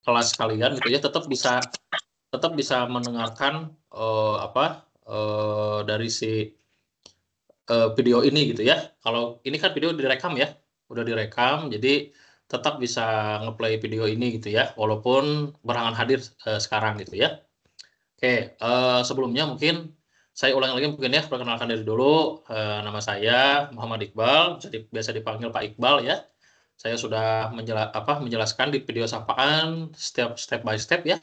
kelas kalian gitu ya, tetap bisa mendengarkan dari si video ini gitu ya. Kalau ini kan video direkam ya, udah direkam, jadi tetap bisa ngeplay video ini gitu ya, walaupun berhalangan hadir sekarang gitu ya. Oke, sebelumnya mungkin saya ulangi lagi mungkin ya, perkenalkan diri dulu. Nama saya Muhammad Iqbal, biasa dipanggil Pak Iqbal ya. Saya sudah menjelaskan di video sapaan step by step ya,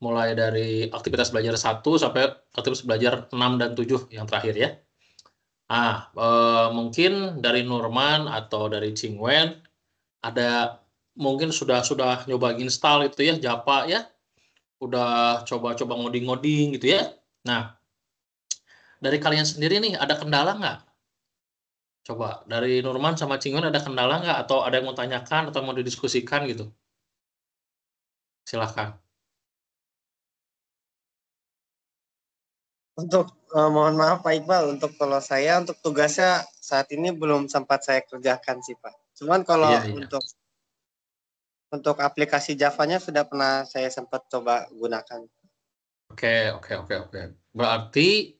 mulai dari aktivitas belajar 1 sampai aktivitas belajar 6 dan 7 yang terakhir ya. Mungkin dari Nurman atau dari Cingwen ada mungkin sudah nyoba install itu ya Japa ya, udah coba-coba ngoding-ngoding gitu ya. Nah, dari kalian sendiri nih ada kendala nggak? Coba dari Nurman sama Cingwen ada kendala nggak, atau ada yang mau tanyakan atau mau didiskusikan gitu? Silahkan. Untuk mohon maaf Pak Iqbal, untuk kalau saya untuk tugasnya saat ini belum sempat saya kerjakan sih Pak. Cuman kalau Iya, iya. untuk aplikasi Java-nya sudah pernah saya sempat coba gunakan. Oke. Berarti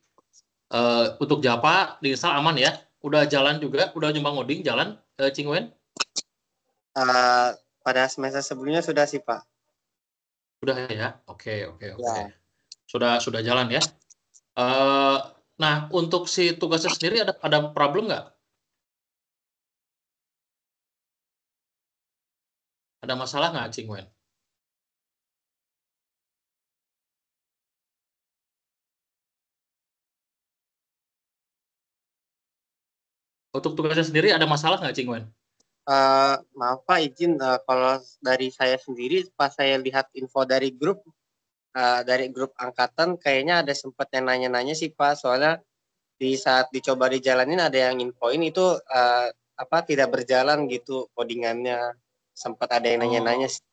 untuk Java diinstal aman ya? Udah jalan juga? Udah nyoba ngoding jalan, Cingwen? Pada semester sebelumnya sudah sih Pak. Sudah ya? Oke. Ya. Sudah jalan ya? Eh, nah, untuk si tugasnya sendiri ada problem nggak? Ada masalah nggak, Cingwen? Untuk tugasnya sendiri ada masalah nggak, Cingwen? Maaf Pak, izin kalau dari saya sendiri pas saya lihat info dari grup angkatan kayaknya ada sempat yang nanya-nanya sih Pak, soalnya di saat dicoba dijalanin ada yang infoin itu tidak berjalan gitu codingannya, sempat ada yang nanya-nanya sih.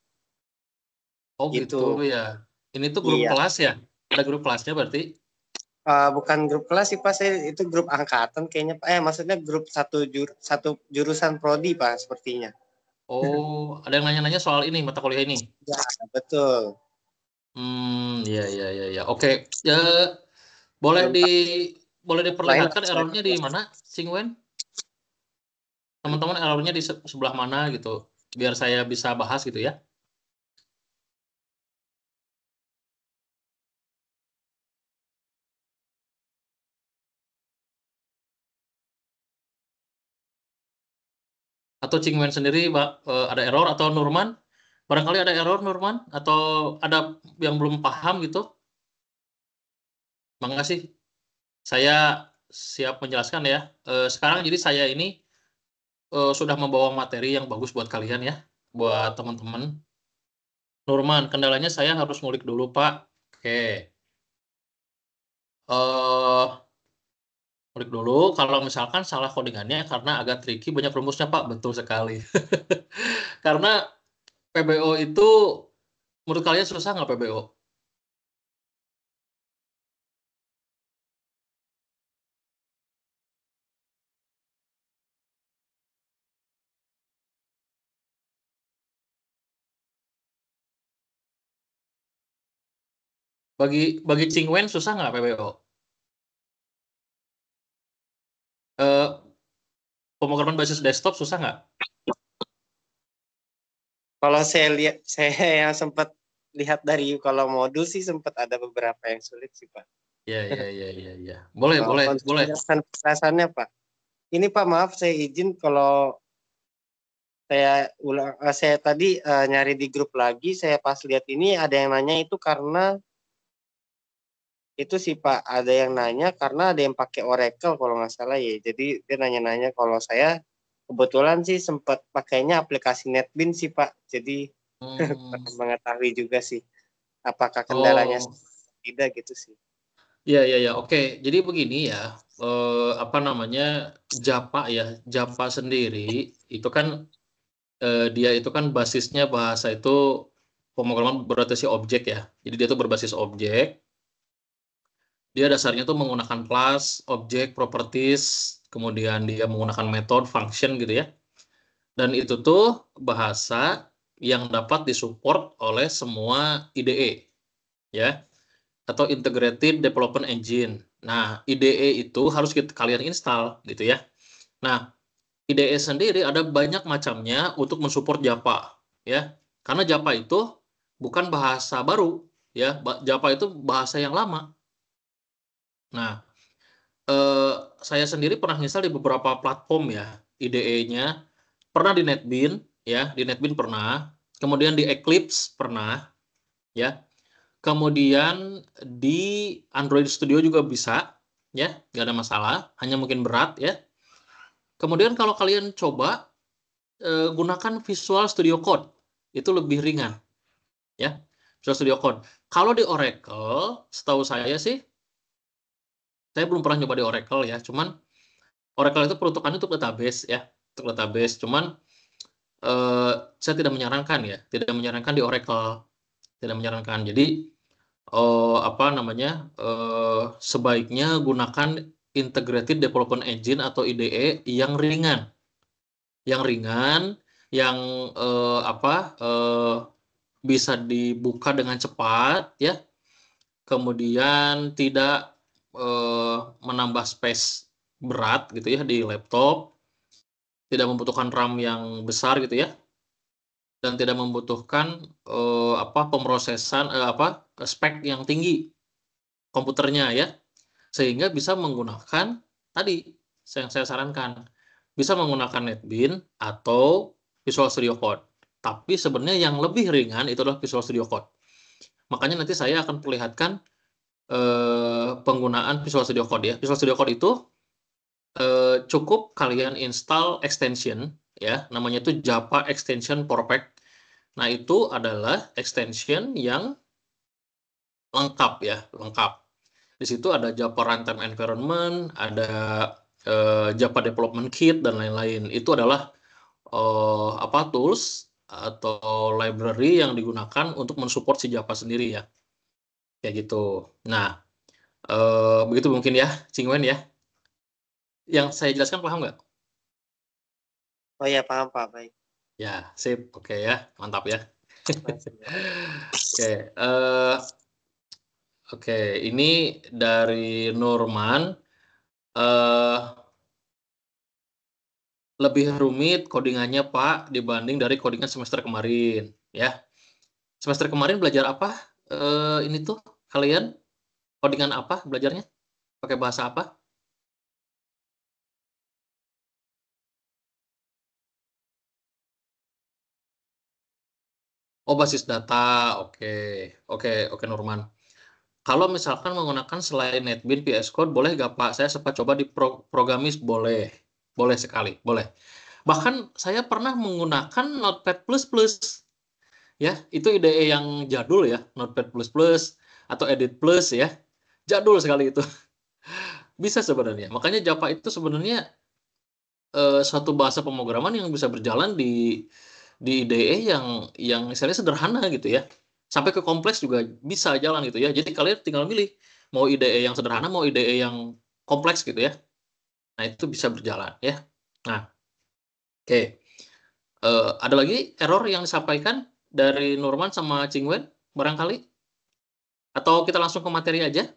Oh Gitu. gitu ya. Ini tuh grup Iya. kelas ya? Ada grup kelasnya berarti? Bukan grup kelas sih Pak, saya itu grup angkatan kayaknya Pak. Maksudnya grup satu jurusan prodi Pak sepertinya. Oh, ada yang nanya-nanya soal ini, mata kuliah ini? Ya, betul. Iya. Oke, ya, boleh Belum di tahu boleh lain diperlihatkan saya errornya di mana, Cingwen? Teman-teman errornya di sebelah mana gitu, biar saya bisa bahas gitu ya. Atau Cingwen sendiri ada error, atau Nurman? Barangkali ada error Nurman, atau ada yang belum paham gitu. Mangga sih, saya siap menjelaskan ya. Sekarang jadi saya ini sudah membawa materi yang bagus buat kalian ya, buat teman-teman. Nurman, kendalanya saya harus ngulik dulu, Pak. Oke. eh Ngulik dulu, kalau misalkan salah codingannya karena agak tricky, banyak rumusnya, Pak. Betul sekali. Karena PBO itu, menurut kalian susah nggak PBO? Bagi Cingwen susah nggak PBO? Eh, Pemrograman basis desktop susah nggak? Kalau saya lihat, saya yang sempat lihat dari kalau modul sih sempat ada beberapa yang sulit sih Pak. Ya. Boleh. Untuk penjelasannya Pak. Ini Pak, maaf saya izin kalau saya tadi nyari di grup lagi, saya pas lihat ini ada yang nanya itu karena itu sih Pak, ada yang nanya karena ada yang pakai Oracle kalau nggak salah ya. Jadi dia nanya-nanya, kalau saya kebetulan sih sempat pakainya aplikasi NetBeans sih Pak. Jadi Hmm, mengetahui juga sih apakah kendalanya oh, tidak gitu sih. ya. Oke, jadi begini ya, apa namanya, Japa ya, Japa sendiri itu kan dia itu kan basisnya bahasa itu pemrograman berorientasi objek ya. Jadi dia itu berbasis objek. Dia dasarnya tuh menggunakan class, objek, properties, kemudian dia menggunakan method, function gitu ya. Dan itu tuh bahasa yang dapat disupport oleh semua IDE, ya, atau Integrated Development Engine. Nah, IDE itu harus kalian install, gitu ya. Nah, IDE sendiri ada banyak macamnya untuk mensupport Java, ya. Karena Java itu bukan bahasa baru, ya. Java itu bahasa yang lama. Nah, saya sendiri pernah install di beberapa platform ya, IDE-nya. Pernah di NetBeans, ya, di NetBeans pernah. Kemudian di Eclipse pernah, ya. Kemudian di Android Studio juga bisa, ya, nggak ada masalah. Hanya mungkin berat, ya. Kemudian kalau kalian coba gunakan Visual Studio Code, itu lebih ringan, ya. Visual Studio Code. Kalau di Oracle, setahu saya sih, saya belum pernah nyoba di Oracle ya, cuman Oracle itu peruntukannya untuk database ya, untuk database. Cuman saya tidak menyarankan ya, tidak menyarankan di Oracle, tidak menyarankan. Jadi apa namanya, sebaiknya gunakan Integrated Development Engine atau IDE yang ringan, yang apa bisa dibuka dengan cepat ya, kemudian tidak menambah space berat gitu ya di laptop, tidak membutuhkan RAM yang besar gitu ya, dan tidak membutuhkan apa pemrosesan apa spek yang tinggi komputernya ya, sehingga bisa menggunakan tadi yang saya sarankan, bisa menggunakan NetBeans atau Visual Studio Code. Tapi sebenarnya yang lebih ringan itu adalah Visual Studio Code. Makanya nanti saya akan perlihatkan penggunaan Visual Studio Code ya. Visual Studio Code itu cukup kalian install extension ya, namanya itu Java Extension for Pack. Nah, itu adalah extension yang lengkap ya, lengkap. Di situ ada Java Runtime Environment, ada Java Development Kit dan lain-lain. Itu adalah apa tools atau library yang digunakan untuk mensupport si Java sendiri ya. Kayak gitu. Nah, begitu mungkin ya, Cingwen ya. Yang saya jelaskan paham nggak? Oh ya, paham Pak, baik. Ya, sip. Oke ya, mantap ya. Masih. Oke, oke, ini dari Nurman. eh Lebih rumit codingannya Pak dibanding dari codingan semester kemarin, ya. Semester kemarin belajar apa? Ini tuh kalian codingan apa belajarnya? Pakai bahasa apa? Oh, basis data. Oke, oke, oke, Norman. Kalau misalkan menggunakan selain NetBeans VS Code, boleh nggak Pak? Saya sempat coba di Programmis, boleh. Boleh sekali, boleh. Bahkan saya pernah menggunakan Notepad++. Ya, itu IDE yang jadul ya, Notepad++ atau Edit Plus ya. Jadul sekali itu. Bisa sebenarnya. Makanya Java itu sebenarnya suatu bahasa pemrograman yang bisa berjalan di IDE yang misalnya sederhana gitu ya. Sampai ke kompleks juga bisa jalan gitu ya. Jadi kalian tinggal milih mau IDE yang sederhana, mau IDE yang kompleks gitu ya. Nah, itu bisa berjalan ya. Nah, oke. Ada lagi error yang disampaikan dari Nurman sama Cingwen barangkali? Atau kita langsung ke materi aja?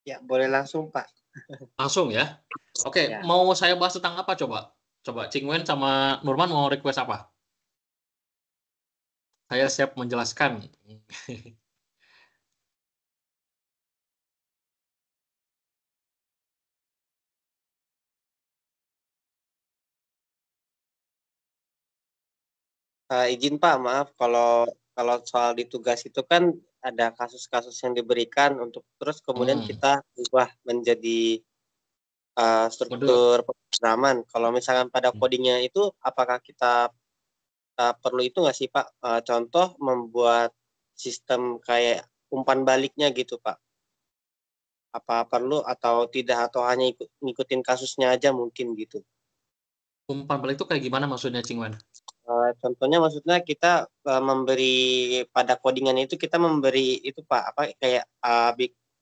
Ya, boleh langsung Pak. Langsung ya. Oke, Ya. mau saya bahas tentang apa coba? Coba Cingwen sama Nurman mau request apa? Saya siap menjelaskan. Izin Pak, maaf kalau kalau soal di tugas itu kan ada kasus-kasus yang diberikan untuk terus kemudian Hmm, kita ubah menjadi mode. struktur pemrograman. Kalau misalkan pada codingnya itu, apakah kita perlu itu nggak sih Pak? Contoh membuat sistem kayak umpan baliknya gitu Pak. Apa perlu atau tidak atau hanya ngikutin kasusnya aja mungkin gitu. Umpan balik itu kayak gimana maksudnya, Cingwen? Contohnya maksudnya kita memberi pada codingan itu kita memberi itu Pak apa kayak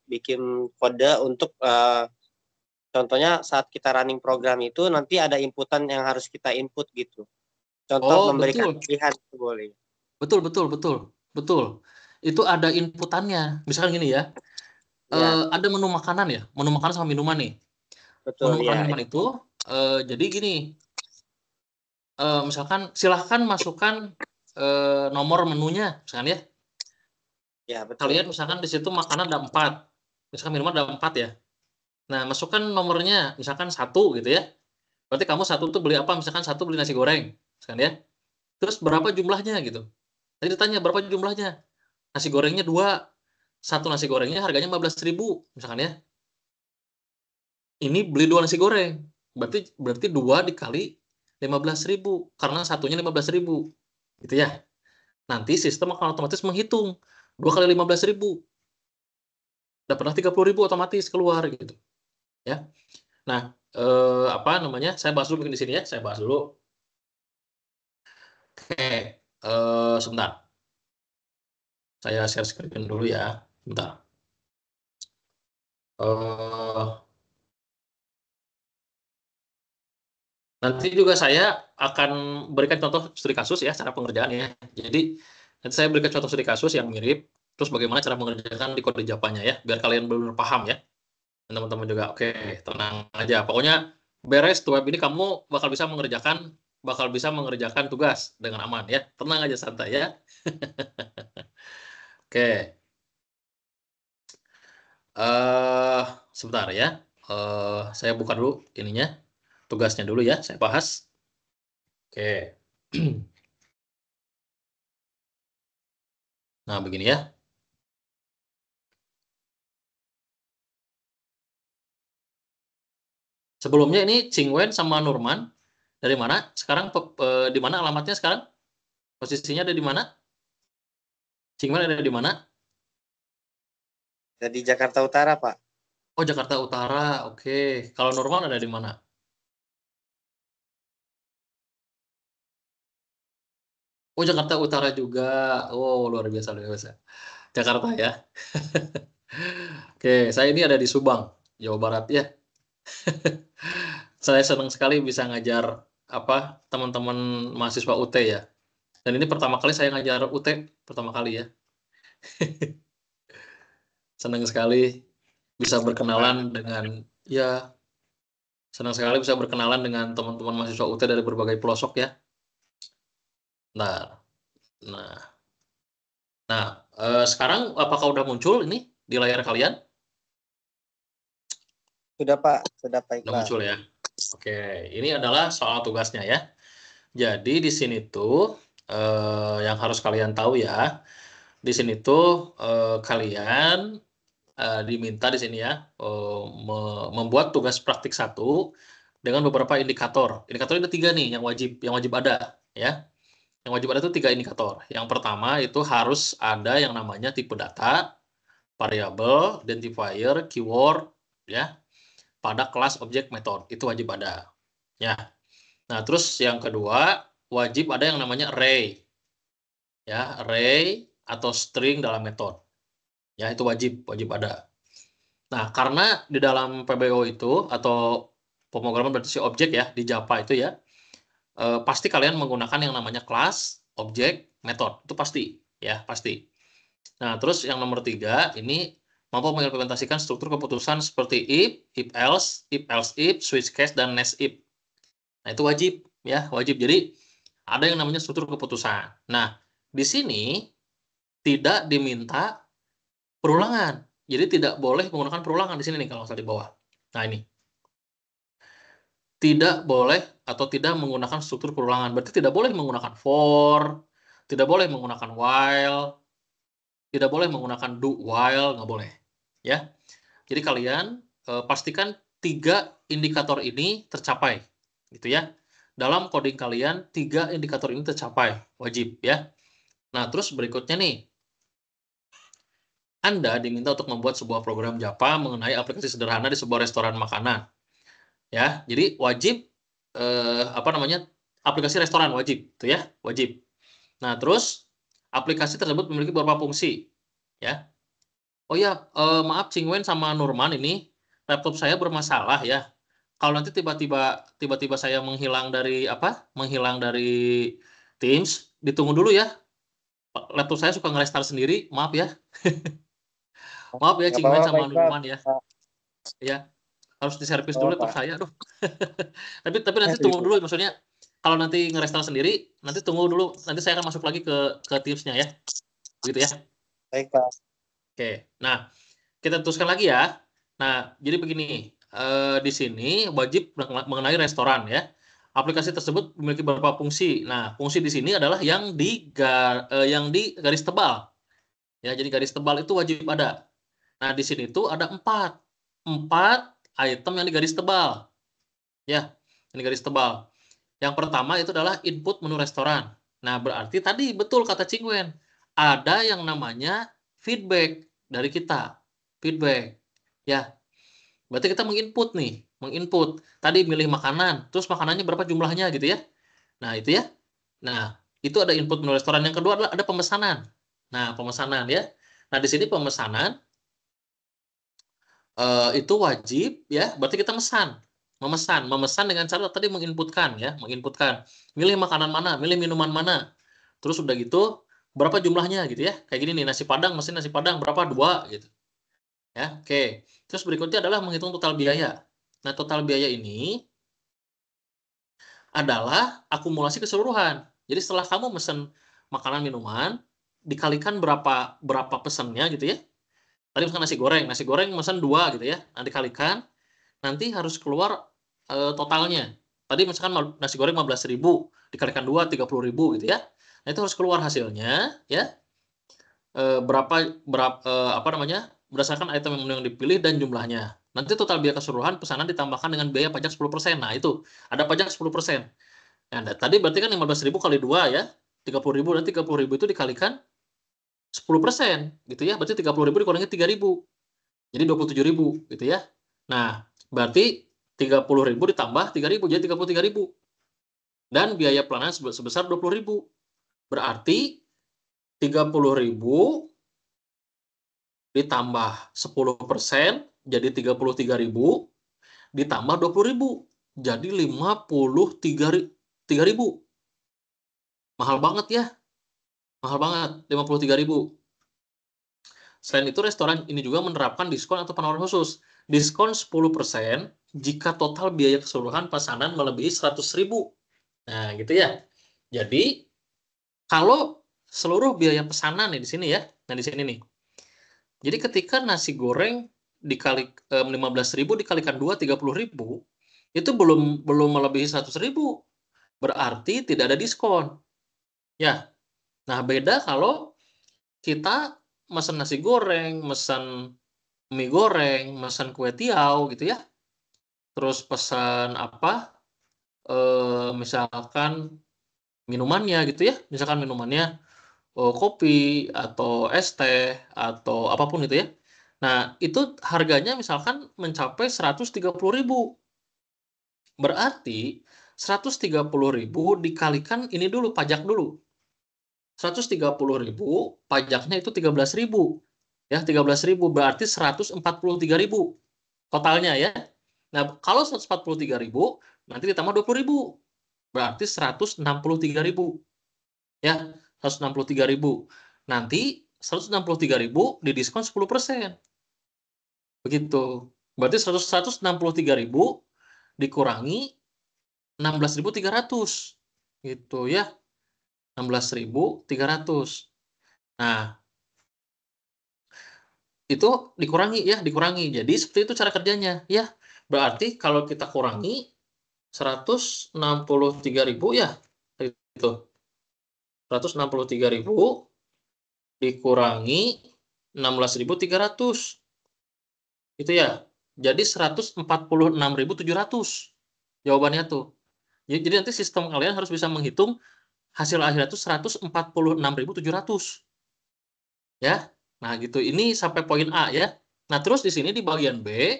bikin kode untuk Contohnya saat kita running program itu nanti ada inputan yang harus kita input gitu. Contoh Oh, memberikan betul. pilihan itu boleh. Betul, betul, betul. Betul. Itu ada inputannya. Misalkan gini ya, Ya, ada menu makanan ya, menu makanan sama minuman nih. Menu betul makanan ya. minuman itu, jadi gini, misalkan silahkan masukkan nomor menunya, misalkan ya. Ya, betul. Kalian misalkan di situ makanan ada 4, misalkan minuman ada 4 ya. Nah, masukkan nomornya, misalkan 1 gitu ya. Berarti kamu 1 tuh beli apa? Misalkan 1 beli nasi goreng, misalkan ya. Terus berapa jumlahnya gitu. Tadi ditanya berapa jumlahnya. Nasi gorengnya 2. 1 nasi gorengnya harganya 15.000, misalkan ya. Ini beli 2 nasi goreng. Berarti 2 dikali 15.000 karena satunya 15.000. Gitu ya. Nanti sistem akan otomatis menghitung 2 kali 15.000. Dapatlah 30.000 otomatis keluar gitu, ya. Nah, apa namanya? Saya bahas dulu mungkin di sini ya. Saya bahas dulu. Oke, sebentar. Saya share screen dulu ya. Bentar. Nanti juga saya akan berikan contoh studi kasus ya, cara pengerjaannya. Jadi, nanti saya berikan contoh studi kasus yang mirip, terus bagaimana cara mengerjakan di kode Japanya ya, biar kalian benar-benar paham ya. Dan teman-teman juga, oke, tenang aja. Pokoknya beres tuh web ini kamu bakal bisa mengerjakan tugas dengan aman ya. Tenang aja, santai ya. Oke. eh Sebentar ya. Saya buka dulu ininya, tugasnya dulu ya, saya bahas. Oke. Nah, begini ya. Sebelumnya ini Cingwen sama Nurman dari mana? Sekarang di mana alamatnya sekarang? Posisinya ada di mana? Cingwen ada di mana? Jadi Jakarta Utara, Pak. Oh, Jakarta Utara. Oke. Kalau Nurman ada di mana? Oh, Jakarta Utara juga. Oh, luar biasa, luar biasa. Jakarta ya. Oke, saya ini ada di Subang, Jawa Barat ya. Saya senang sekali bisa ngajar apa teman-teman mahasiswa UT ya. Dan ini pertama kali saya ngajar UT, pertama kali ya. Senang sekali bisa berkenalan dengan ya, senang sekali bisa berkenalan dengan teman-teman mahasiswa UT dari berbagai pelosok ya. Nah, nah, nah, sekarang apakah udah muncul ini di layar kalian? Sudah, Pak. Sudah, Udah baiklah. muncul ya. Oke, ini adalah soal tugasnya ya. Jadi di sini tuh yang harus kalian tahu ya, di sini tuh kalian diminta di sini ya membuat tugas praktik 1 dengan beberapa indikator. Indikator ada 3 nih yang wajib ada ya. Yang wajib ada itu 3 indikator. Yang pertama itu harus ada yang namanya tipe data, variabel, identifier, keyword ya pada kelas objek metode. Itu wajib ada. Ya. Nah, terus yang kedua wajib ada yang namanya array. Ya, array atau string dalam metode. Ya, itu wajib ada. Nah, karena di dalam PBO itu atau pemrograman berbasis objek ya di Java itu ya, pasti kalian menggunakan yang namanya kelas, objek, metode. Itu pasti, ya pasti. Nah, terus yang nomor 3 ini mampu mengimplementasikan struktur keputusan seperti if else if, switch case, dan nest if. Nah, itu wajib ya, wajib. Jadi ada yang namanya struktur keputusan. Nah, di sini tidak diminta perulangan. Jadi tidak boleh menggunakan perulangan di sini nih kalau di bawah. Nah, ini tidak boleh atau tidak menggunakan struktur perulangan. Berarti tidak boleh menggunakan for, tidak boleh menggunakan while, tidak boleh menggunakan do while, nggak boleh. Ya. Jadi kalian pastikan 3 indikator ini tercapai, gitu ya. Dalam coding kalian 3 indikator ini tercapai, wajib ya. Nah, terus berikutnya nih, Anda diminta untuk membuat sebuah program Java mengenai aplikasi sederhana di sebuah restoran makanan. Ya, jadi wajib apa namanya? Aplikasi restoran wajib, tuh ya, wajib. Nah, terus aplikasi tersebut memiliki beberapa fungsi, ya. Oh ya, maaf Cingwen sama Nurman ini laptop saya bermasalah ya. Kalau nanti tiba-tiba saya menghilang dari Teams, ditunggu dulu ya. Laptop saya suka nge-restart sendiri, maaf ya. Maaf ya Nggak Cingwen apa-apa Pak sama Iqbal. Numan ya. Ya, harus diservis Nggak dulu laptop apa-apa. saya. Aduh. Tapi nanti tunggu dulu, maksudnya kalau nanti nge-restart sendiri, nanti tunggu dulu. Nanti saya akan masuk lagi ke Teams-nya ya. Begitu ya. Baik Pak. Oke. Nah, kita teruskan lagi ya. Nah, jadi begini, di sini wajib mengenai restoran ya. Aplikasi tersebut memiliki beberapa fungsi. Nah, fungsi di sini adalah yang di garis tebal. Ya, jadi garis tebal itu wajib ada. Nah, di sini tuh ada empat item yang di garis tebal. Ya, ini garis tebal. Yang pertama itu adalah input menu restoran. Nah, berarti tadi betul kata Cingwen. Ada yang namanya feedback dari kita. Feedback. Ya, berarti kita menginput nih. Menginput. Tadi milih makanan. Terus makanannya berapa jumlahnya gitu ya. Nah, itu ya. Nah, itu ada input menu restoran. Yang kedua adalah ada pemesanan. Nah, pemesanan ya. Nah, di sini pemesanan itu wajib ya. Berarti kita memesan dengan cara tadi menginputkan ya, menginputkan milih makanan mana, milih minuman mana, terus udah gitu berapa jumlahnya gitu ya, kayak gini nih, nasi padang, mesin nasi padang berapa, 2 gitu ya. Oke, terus berikutnya adalah menghitung total biaya. Nah, total biaya ini adalah akumulasi keseluruhan. Jadi setelah kamu mesen makanan minuman dikalikan berapa pesennya gitu ya. Tadi misalkan nasi goreng mesen 2 gitu ya, nanti kalikan, nanti harus keluar totalnya. Tadi misalkan nasi goreng 15.000 dikalikan 2 30.000 gitu ya. Nah, itu harus keluar hasilnya ya. Apa namanya? Berdasarkan item yang dipilih dan jumlahnya. Nanti total biaya keseluruhan pesanan ditambahkan dengan biaya pajak 10%. Nah, itu ada pajak 10%. Nah, tadi berarti kan 15.000 kali 2 ya. 30.000 dan 30.000 itu dikalikan 10% gitu ya. Berarti 30.000 dikurangi 3.000. Jadi 27.000 gitu ya. Nah, berarti 30.000 ditambah 3.000 jadi 33.000. Dan biaya pelayanan sebesar 20.000. Berarti 30.000 ditambah 10% jadi 33.000 ditambah 20.000 jadi 53.000. Mahal banget ya. Mahal banget 53.000. Selain itu, restoran ini juga menerapkan diskon atau penawaran khusus. Diskon 10% jika total biaya keseluruhan pesanan melebihi 100.000. Nah, gitu ya. Jadi, kalau seluruh biaya pesanan nih di sini ya. Nah, di sini nih. Jadi ketika nasi goreng dikali 15.000 dikalikan 2 30.000, itu belum melebihi 100.000. Berarti tidak ada diskon. Ya. Nah, beda kalau kita mesen nasi goreng, mesen mie goreng, mesen kue tiaw gitu ya. Terus pesan apa? Misalkan minumannya gitu ya. Misalkan minumannya kopi atau es teh atau apapun itu ya. Nah, itu harganya misalkan mencapai 130.000. Berarti 130.000 dikalikan ini dulu, pajak dulu. 130.000 pajaknya itu 13.000. Ya, 13.000 berarti 143.000 totalnya ya. Nah, kalau 143.000 nanti ditambah 20.000 berarti 163.000 ya, 163.000. Nanti 163.000 didiskon 10%. Begitu. Berarti 163.000 dikurangi 16.300 gitu ya. 16.300. Nah, itu dikurangi. Jadi seperti itu cara kerjanya ya. Berarti kalau kita kurangi 163.000 ya. Itu. 163.000 dikurangi 16.300. Itu ya. Jadi 146.700. Jawabannya tuh. Jadi nanti sistem kalian harus bisa menghitung hasil akhirnya itu 146.700. Ya. Nah, gitu. Ini sampai poin A ya. Nah, terus di sini di bagian B,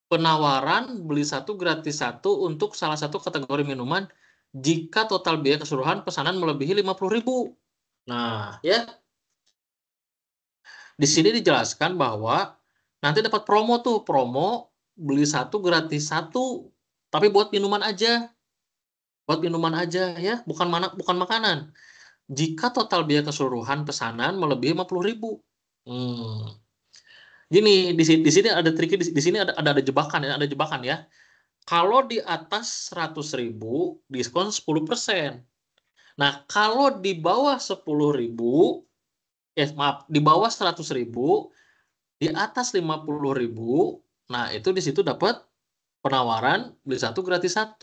penawaran beli satu gratis satu untuk salah satu kategori minuman jika total biaya keseluruhan pesanan melebihi 50.000. Nah, ya. Di sini dijelaskan bahwa Nanti dapat promo tuh, promo beli 1 gratis 1, tapi buat minuman aja. Buat minuman aja ya, bukan makanan. Jika total biaya keseluruhan pesanan melebihi 50.000. Gini, di sini ada triknya, di sini ada jebakan ya, Kalau di atas 100.000 diskon 10%. Nah, kalau di bawah 10.000, maaf, di bawah 100.000, di atas 50.000, nah itu di situ dapat penawaran beli 1 gratis 1.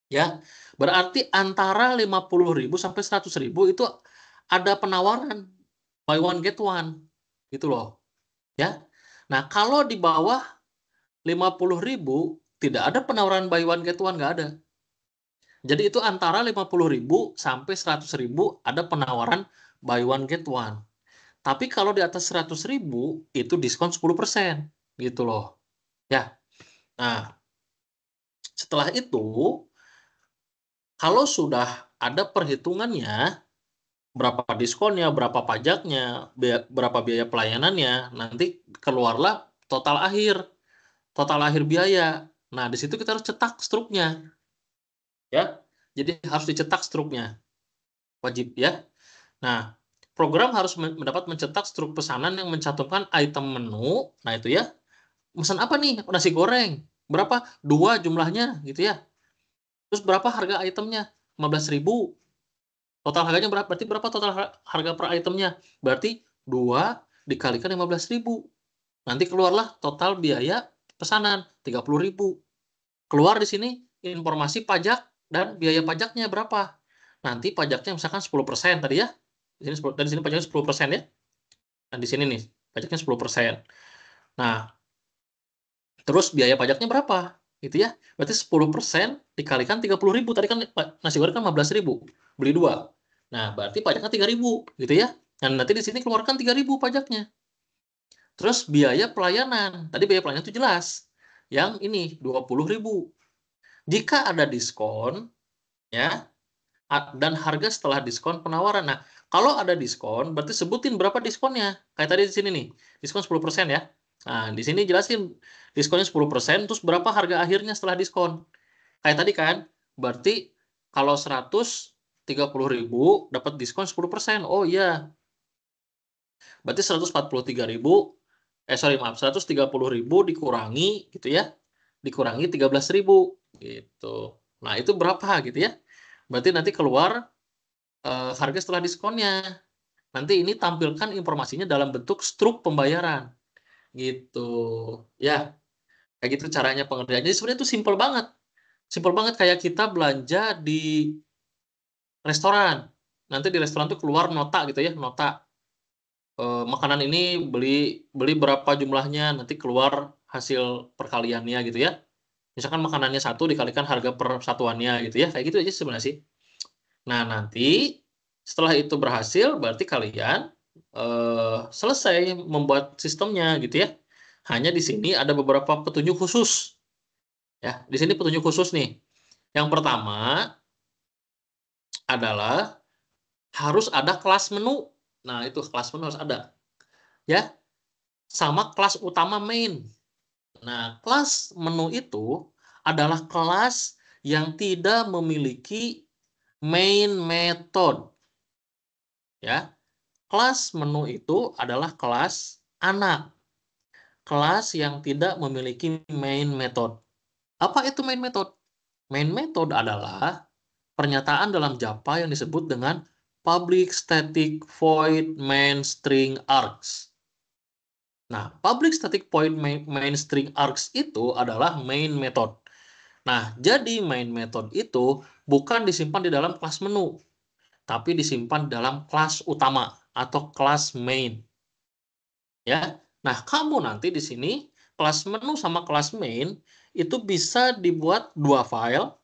Ya, berarti antara 50.000 sampai 100.000 itu ada penawaran buy one get one, gitu loh. Ya, nah kalau di bawah 50.000 tidak ada penawaran buy one get one, nggak ada. Jadi itu antara 50.000 sampai 100.000 ada penawaran buy one get one. Tapi kalau di atas 100.000 itu diskon 10%, gitu loh. Ya, nah setelah itu kalau sudah ada perhitungannya, berapa diskonnya, berapa pajaknya, berapa biaya pelayanannya, nanti keluarlah total akhir biaya. Nah, di situ kita harus cetak struknya. Ya. Jadi harus dicetak struknya. Wajib ya. Nah, program harus mendapat mencetak struk pesanan yang mencantumkan item menu. Nah, itu ya. Pesan apa nih? Nasi goreng. Berapa? 2 jumlahnya gitu ya. Terus berapa harga itemnya? 15.000. Total harganya berapa? Berarti berapa total harga per itemnya? Berarti 2 dikalikan 15.000. Nanti keluarlah total biaya pesanan 30.000. Keluar di sini informasi pajak dan biaya pajaknya berapa. Nanti pajaknya misalkan 10% tadi ya. Di sini pajaknya 10% ya. Dan di sini nih, pajaknya 10%. Nah, terus biaya pajaknya berapa? Gitu ya. Berarti 10% dikalikan 30.000. Tadi kan nasi goreng kan 15.000. Beli 2. Nah, berarti pajaknya 3.000 gitu ya. Dan nanti di sini keluarkan 3.000 pajaknya. Terus biaya pelayanan. Tadi biaya pelayanan itu jelas. Yang ini 20.000. Jika ada diskon ya, dan harga setelah diskon penawaran. Nah, kalau ada diskon berarti sebutin berapa diskonnya. Kayak tadi di sini nih, diskon 10% ya. Nah, di sini jelasin diskonnya 10%, terus berapa harga akhirnya setelah diskon. Kayak tadi kan, berarti kalau 130.000 dapat diskon 10%. Oh iya. Berarti 143.000, maaf, 130.000 dikurangi gitu ya. Dikurangi 13.000 gitu. Nah, itu berapa gitu ya. Berarti nanti keluar harga setelah diskonnya. Nanti ini tampilkan informasinya dalam bentuk struk pembayaran. Gitu. Ya, kayak gitu caranya pengerjaannya. Jadi sebenarnya itu simpel banget. Simpel banget kayak kita belanja di restoran. Nanti di restoran tuh keluar nota gitu ya, nota. Makanan ini beli berapa jumlahnya, nanti keluar hasil perkaliannya gitu ya. Misalkan makanannya 1 dikalikan harga per satuannya gitu ya. Kayak gitu aja sebenarnya sih. Nah, nanti setelah itu berhasil, berarti kalian selesai membuat sistemnya gitu ya. Hanya di sini ada beberapa petunjuk khusus. Ya, di sini petunjuk khusus nih. Yang pertama adalah harus ada kelas menu. Nah, itu kelas menu harus ada. Ya, sama kelas utama main. Nah, kelas menu itu adalah kelas yang tidak memiliki main method. Ya, kelas menu itu adalah kelas anak. Kelas yang tidak memiliki main method. Apa itu main method? Main method adalah pernyataan dalam Java yang disebut dengan public static void main string args. Nah, public static void main string args itu adalah main method. Nah, jadi main method itu bukan disimpan di dalam kelas menu, tapi disimpan dalam kelas utama atau kelas main. Ya. Nah, kamu nanti di sini kelas menu sama kelas main itu bisa dibuat 2 file.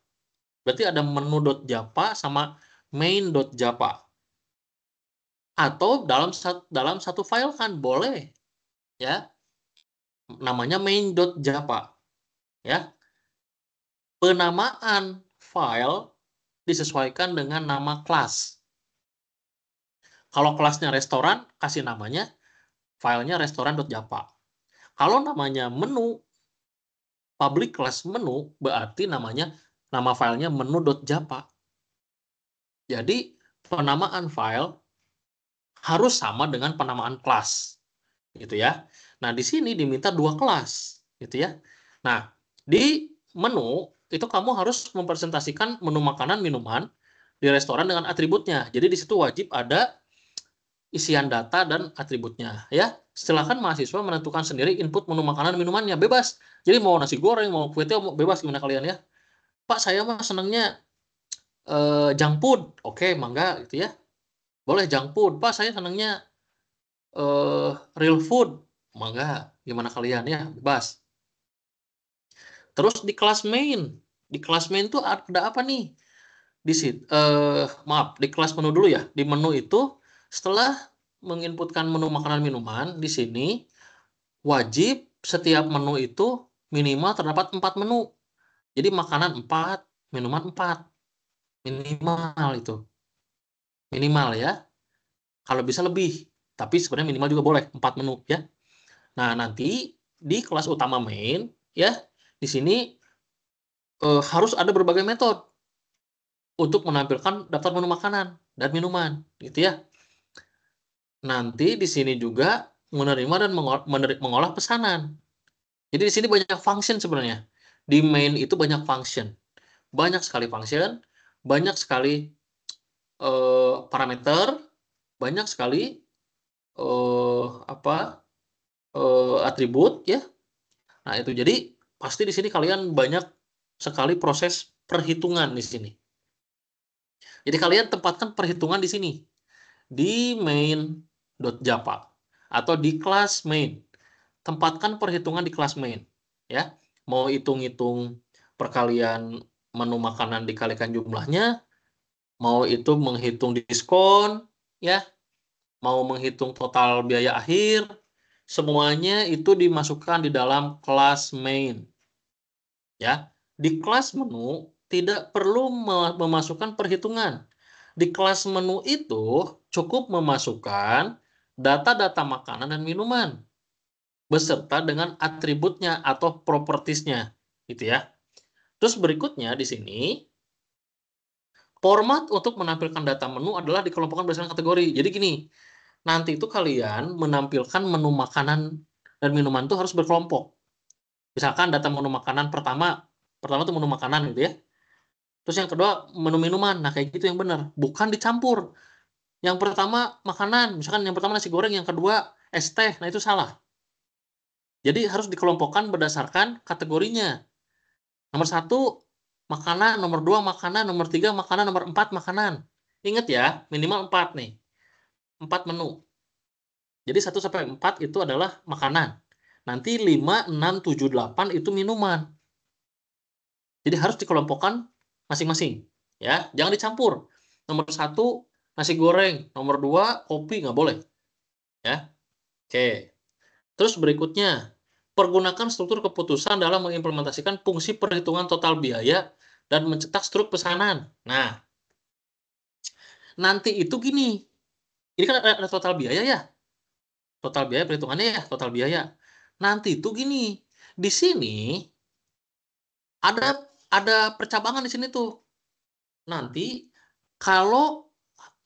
Berarti ada menu.java sama main.java. Atau dalam satu file kan boleh ya. Namanya main.java ya. Penamaan file disesuaikan dengan nama kelas. Kalau kelasnya restoran, kasih namanya filenya restoran.japa. Kalau namanya menu, public class menu, berarti nama filenya menu.japa. Jadi penamaan file harus sama dengan penamaan kelas, gitu ya. Nah, di sini diminta 2 kelas, gitu ya. Nah, di menu itu kamu harus mempresentasikan menu makanan, minuman di restoran dengan atributnya. Jadi di situ wajib ada isian data dan atributnya, ya. Silakan mahasiswa menentukan sendiri input menu makanan minumannya, bebas. Jadi mau nasi goreng, mau kue tiaw, mau bebas gimana kalian ya. Pak, saya mah senangnya junk food. Oke, mangga gitu ya. Boleh junk food. Pak, saya senangnya real food. Mangga, gimana kalian ya, bebas. Terus di kelas main tuh ada apa nih? Di kelas menu dulu ya. Di menu itu setelah menginputkan menu makanan minuman, di sini wajib setiap menu itu minimal terdapat 4 menu. Jadi makanan 4, minuman 4. Minimal itu. Minimal ya. Kalau bisa lebih. Tapi sebenarnya minimal juga boleh 4 menu ya. Nah, nanti di kelas utama main ya, di sini harus ada berbagai metode untuk menampilkan daftar menu makanan dan minuman, gitu ya. Nanti di sini juga menerima dan mengolah pesanan. Jadi di sini banyak function sebenarnya. Di main itu banyak function. Banyak sekali function, banyak sekali parameter, banyak sekali atribut ya. Nah, itu jadi pasti di sini kalian banyak sekali proses perhitungan di sini. Jadi kalian tempatkan perhitungan di sini. Di main.japa atau di kelas main. Tempatkan perhitungan di kelas main, ya. Mau hitung-hitung perkalian menu makanan dikalikan jumlahnya, mau itu menghitung diskon, ya, mau menghitung total biaya akhir, semuanya itu dimasukkan di dalam kelas main, ya. Di kelas menu tidak perlu memasukkan perhitungan. Di kelas menu itu cukup memasukkan data-data makanan dan minuman beserta dengan atributnya atau propertiesnya, gitu ya. Terus berikutnya di sini format untuk menampilkan data menu adalah dikelompokkan berdasarkan kategori. Jadi gini, nanti itu kalian menampilkan menu makanan dan minuman itu harus berkelompok. Misalkan data menu makanan pertama itu menu makanan gitu ya. Terus yang kedua menu minuman. Nah, kayak gitu yang benar, bukan dicampur. Yang pertama makanan, misalkan yang pertama nasi goreng, yang kedua es teh. Nah, itu salah. Jadi harus dikelompokkan berdasarkan kategorinya. Nomor 1 makanan, nomor 2 makanan, nomor 3 makanan, nomor 4 makanan. Ingat ya, minimal 4 nih. 4 menu. Jadi 1 sampai 4 itu adalah makanan. Nanti 5, 6, 7, 8 itu minuman. Jadi harus dikelompokkan masing-masing. Ya, jangan dicampur. Nomor 1 nasi goreng, nomor 2 kopi, nggak boleh. Ya. Oke. Terus berikutnya, pergunakan struktur keputusan dalam mengimplementasikan fungsi perhitungan total biaya dan mencetak struk pesanan. Nah, nanti itu gini, ini kan ada total biaya ya, total biaya perhitungannya ya, total biaya. Nanti itu gini, di sini ada percabangan di sini tuh. Nanti kalau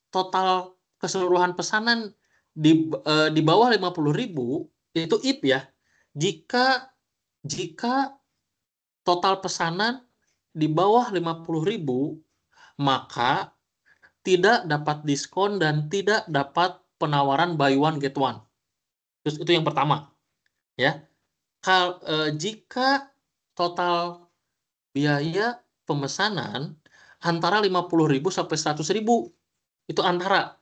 total keseluruhan pesanan di bawah 50.000 itu IP ya. Jika total pesanan di bawah 50.000 maka tidak dapat diskon dan tidak dapat penawaran buy one get one. Terus itu yang pertama, ya. Jika total biaya pemesanan antara 50.000 sampai 100.000 itu antara.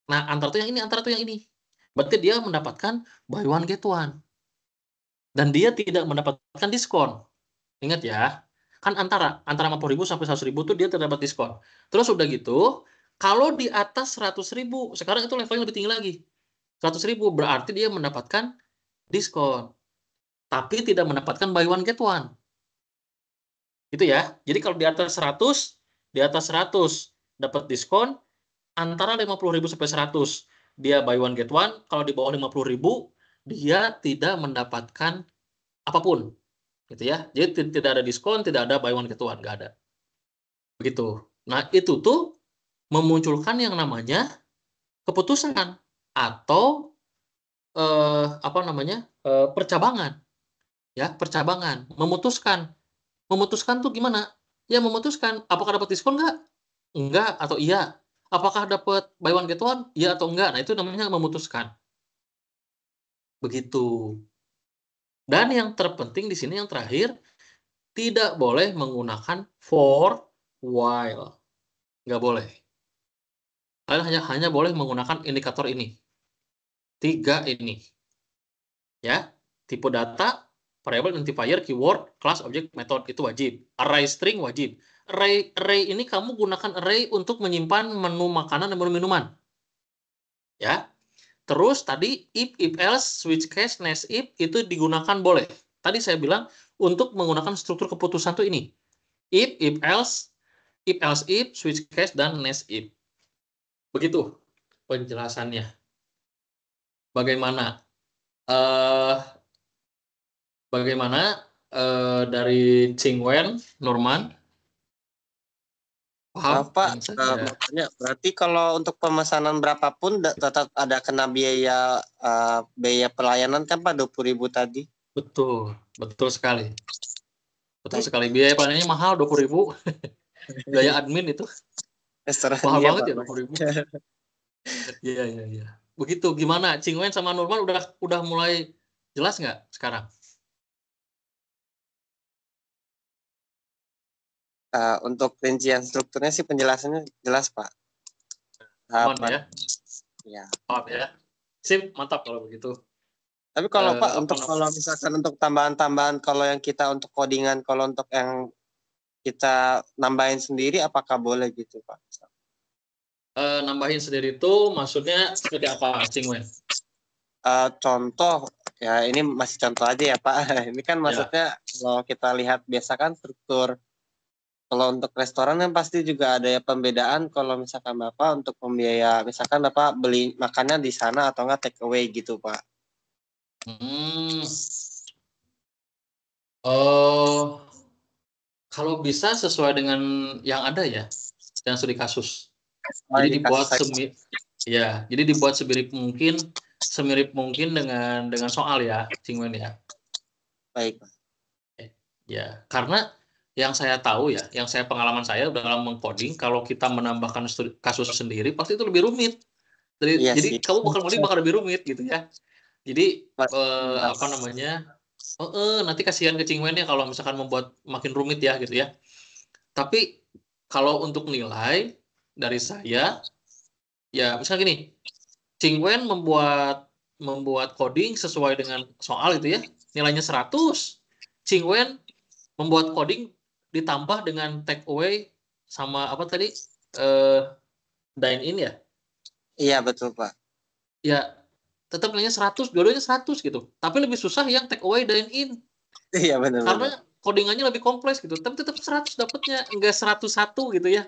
Nah, antara tuh yang ini, antara tuh yang ini. Berarti dia mendapatkan buy one get one. Dan dia tidak mendapatkan diskon. Ingat ya, kan antara 50.000 sampai 100.000 tuh dia terdapat diskon. Terus udah gitu, kalau di atas 100.000, sekarang itu levelnya lebih tinggi lagi. 100.000 berarti dia mendapatkan diskon, tapi tidak mendapatkan buy one get one. Gitu ya. Jadi kalau di atas 100 dapat diskon antara 50.000 sampai 100. dia buy one get one, kalau di bawah 50.000 dia tidak mendapatkan apapun, gitu ya. Jadi tidak ada diskon, tidak ada buy one get one, nggak ada. Begitu. Nah, itu tuh memunculkan yang namanya keputusan atau percabangan, ya, percabangan, memutuskan tuh gimana? Ya memutuskan apakah dapat diskon nggak? Enggak atau iya. Apakah dapat buy one get one? Iya atau enggak? Nah, itu namanya memutuskan. Begitu. Dan yang terpenting di sini yang terakhir, tidak boleh menggunakan for while. Nggak boleh. Kalian hanya boleh menggunakan indikator ini. 3 ini. Ya. Tipe data, variable, identifier, keyword, class, object, method itu wajib. Array string wajib. Array ini kamu gunakan array untuk menyimpan menu makanan dan menu minuman. Ya. Terus tadi if else, switch case, nest if itu digunakan boleh. Tadi saya bilang untuk menggunakan struktur keputusan tuh ini. If else, if, switch case, dan nest if. Begitu penjelasannya. Bagaimana? Dari Chingwen, Norman? Paham? Pak, makanya berarti kalau untuk pemesanan berapapun tetap ada kena biaya pelayanan kan Pak 20.000 tadi. Betul, betul sekali. Betul sekali. Biaya pelayanannya mahal 20.000. Biaya admin itu mahal Dia, banget Pak. ya 20.000. Iya, iya, iya. Begitu. Gimana? Chingwen sama Norman udah mulai jelas nggak sekarang? Untuk rincian strukturnya sih penjelasannya jelas Pak. Aman ya? Ya. Paham ya? Sip, mantap kalau begitu. Tapi kalau Pak, kalau misalkan untuk tambahan-tambahan, kalau yang kita untuk codingan, kalau untuk yang kita nambahin sendiri, apakah boleh gitu Pak? Nambahin sendiri itu maksudnya seperti apa, Cingwen? Contoh, ya ini masih contoh aja ya Pak. Ini kan maksudnya kalau kita lihat biasa kan struktur, kalau untuk restoran kan pasti juga ada ya pembedaan kalau misalkan Bapak untuk pembiaya, misalkan Bapak beli makannya di sana atau enggak take away gitu Pak. Kalau bisa sesuai dengan yang ada ya, yang studi kasus. Jadi dibuat semirip mungkin dengan soal ya, Cingwen ya. Baik Pak. Ya, karena yang saya tahu ya, yang pengalaman saya dalam mengcoding, kalau kita menambahkan kasus sendiri pasti itu lebih rumit. Jadi kamu bakal lebih rumit gitu ya. Jadi nanti kasihan ke Cingwennya kalau misalkan membuat makin rumit ya gitu ya. Tapi kalau untuk nilai dari saya, ya misalnya gini, Cingwen membuat coding sesuai dengan soal itu ya, nilainya 100. Cingwen membuat coding ditambah dengan take away sama apa tadi, dine in ya. Iya betul Pak. Ya tetap nilainya 100, dua-duanya 100 gitu. Tapi lebih susah yang take away dine in. Iya benar. Karena codingannya lebih kompleks gitu. Tapi tetap 100 dapatnya, enggak 101 gitu ya.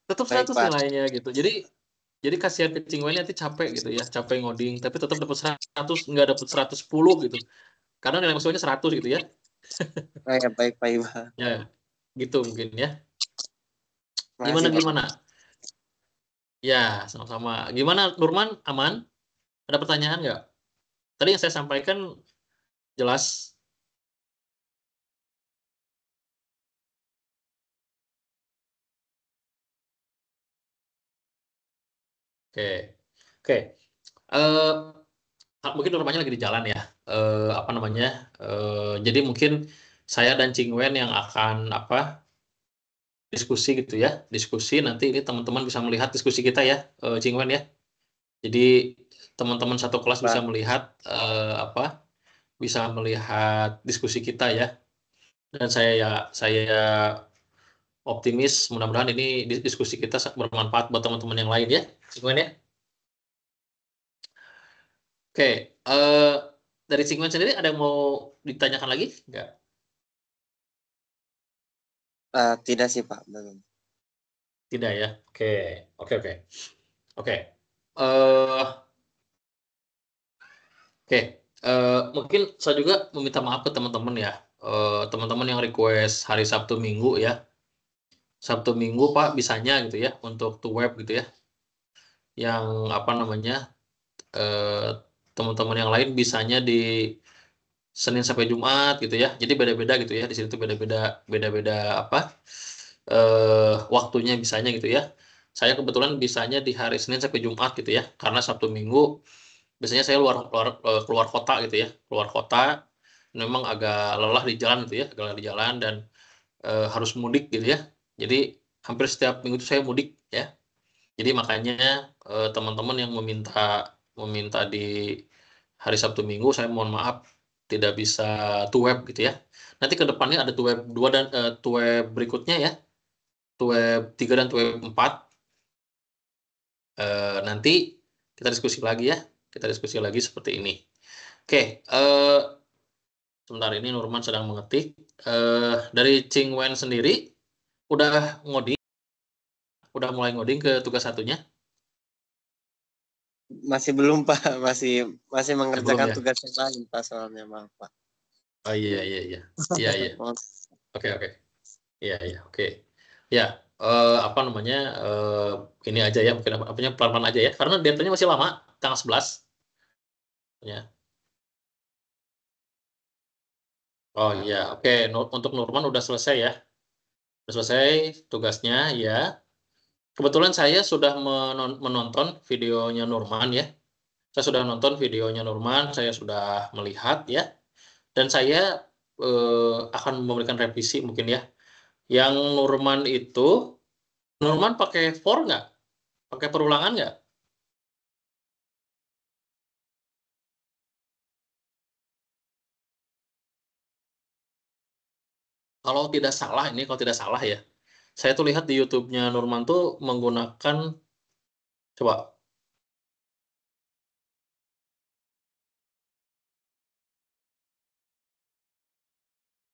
Tetap 100 nilainya gitu. Jadi kasihan ke Cingwennya nanti capek gitu ya, capek ngoding, tapi tetap dapat 100, enggak dapat 110 gitu. Karena nilai maksimalnya 100 gitu ya. Ya, baik Pak Iba. Ya, gitu mungkin ya. Gimana? Ya, sama-sama. Gimana Nurman? Aman? Ada pertanyaan nggak? Tadi yang saya sampaikan jelas. Oke. Mungkin Nurmannya lagi di jalan ya. Jadi mungkin saya dan Cingwen yang akan diskusi gitu ya. Diskusi nanti ini teman-teman bisa melihat diskusi kita ya, Cingwen ya. Jadi teman-teman satu kelas bisa melihat bisa melihat diskusi kita ya. Dan saya optimis mudah-mudahan ini diskusi kita bermanfaat buat teman-teman yang lain ya. Cingwen ya. Oke, dari Cingwen sendiri ada yang mau ditanyakan lagi? Enggak. Tidak sih Pak. Belum. Tidak ya. Oke. Oke. Oke. Mungkin saya juga meminta maaf ke teman-teman ya. Teman-teman yang request hari Sabtu Minggu ya. Sabtu Minggu Pak bisanya gitu ya untuk to web gitu ya. Yang apa namanya? Teman-teman yang lain bisanya di Senin sampai Jumat gitu ya. Jadi beda-beda gitu ya. Di situ beda-beda apa? Waktunya bisanya gitu ya. Saya kebetulan bisanya di hari Senin sampai Jumat gitu ya. Karena Sabtu Minggu biasanya saya keluar kota gitu ya. Keluar kota memang agak lelah di jalan gitu ya, agak lelah di jalan dan harus mudik gitu ya. Jadi hampir setiap minggu itu saya mudik ya. Jadi makanya teman-teman yang meminta di hari Sabtu Minggu, saya mohon maaf tidak bisa to web gitu ya. Nanti ke depannya ada to web 2 dan to web berikutnya ya. To web 3 dan to web 4. Nanti kita diskusi lagi ya. Kita diskusi lagi seperti ini. Oke, sebentar ini Nurman sedang mengetik. Dari Ching Wen sendiri udah ngoding, udah mulai ngoding ke tugas satunya? Masih belum Pak, masih Belum mengerjakan ya? tugas yang lain Pak, soalnya maaf Pak. Oh iya iya iya. Iya iya. Oke oke. Iya iya oke. Ya, apa namanya? Ini aja ya, mungkin apanya pelan-pelan aja ya. Karena deadline-nya masih lama, tanggal 11 ya. Oh iya, oke. Untuk Nurman udah selesai ya. Udah selesai tugasnya ya. Kebetulan saya sudah menonton videonya Nurman ya. Saya sudah nonton videonya Nurman, saya sudah melihat ya. Dan saya akan memberikan revisi mungkin ya. Yang Nurman itu, Nurman pakai for nggak? Pakai perulangan nggak? Kalau tidak salah ini, kalau tidak salah ya. Saya tuh lihat di YouTube-nya Nurman tuh menggunakan, coba,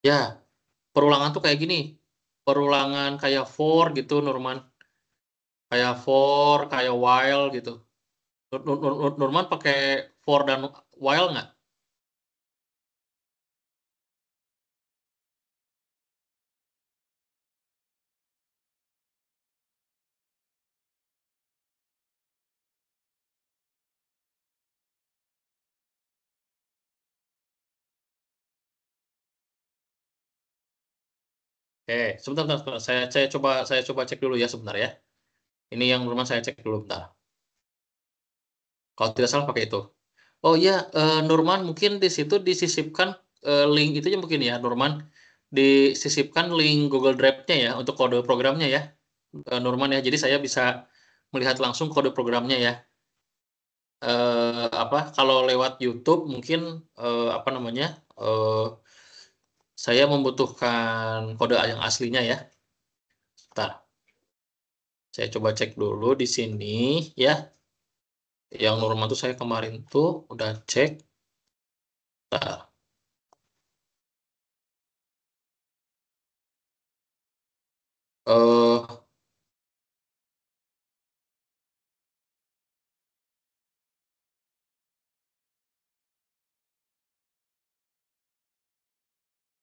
ya perulangan tuh kayak gini. Perulangan kayak for gitu Nurman. Kayak for, kayak while gitu. Nurman pakai for dan while nggak? Sebentar, sebentar, sebentar. Saya coba cek dulu ya sebentar ya. Ini yang Nurman saya cek dulu bentar. Kalau tidak salah pakai itu. Oh iya, Nurman mungkin di situ disisipkan link itu ya mungkin ya Nurman disisipkan link Google Drive-nya ya untuk kode programnya ya Nurman ya. Jadi saya bisa melihat langsung kode programnya ya. Apa kalau lewat YouTube mungkin apa namanya saya membutuhkan kode yang aslinya ya. Bentar, saya coba cek dulu di sini ya. Yang Nurman tuh saya kemarin tuh udah cek. Bentar, eh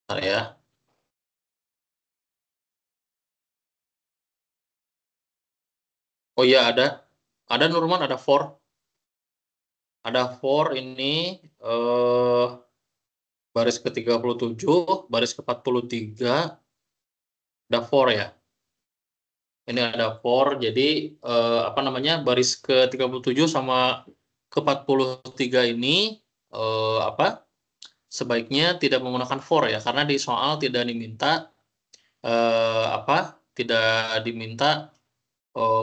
bentar ya. Oh iya ada Nurman ada for. Ada for ini eh baris ke-37, baris ke-43, ada for ya. Ini ada for, jadi apa namanya baris ke-37 sama ke-43 ini apa sebaiknya tidak menggunakan for ya, karena di soal tidak diminta apa tidak diminta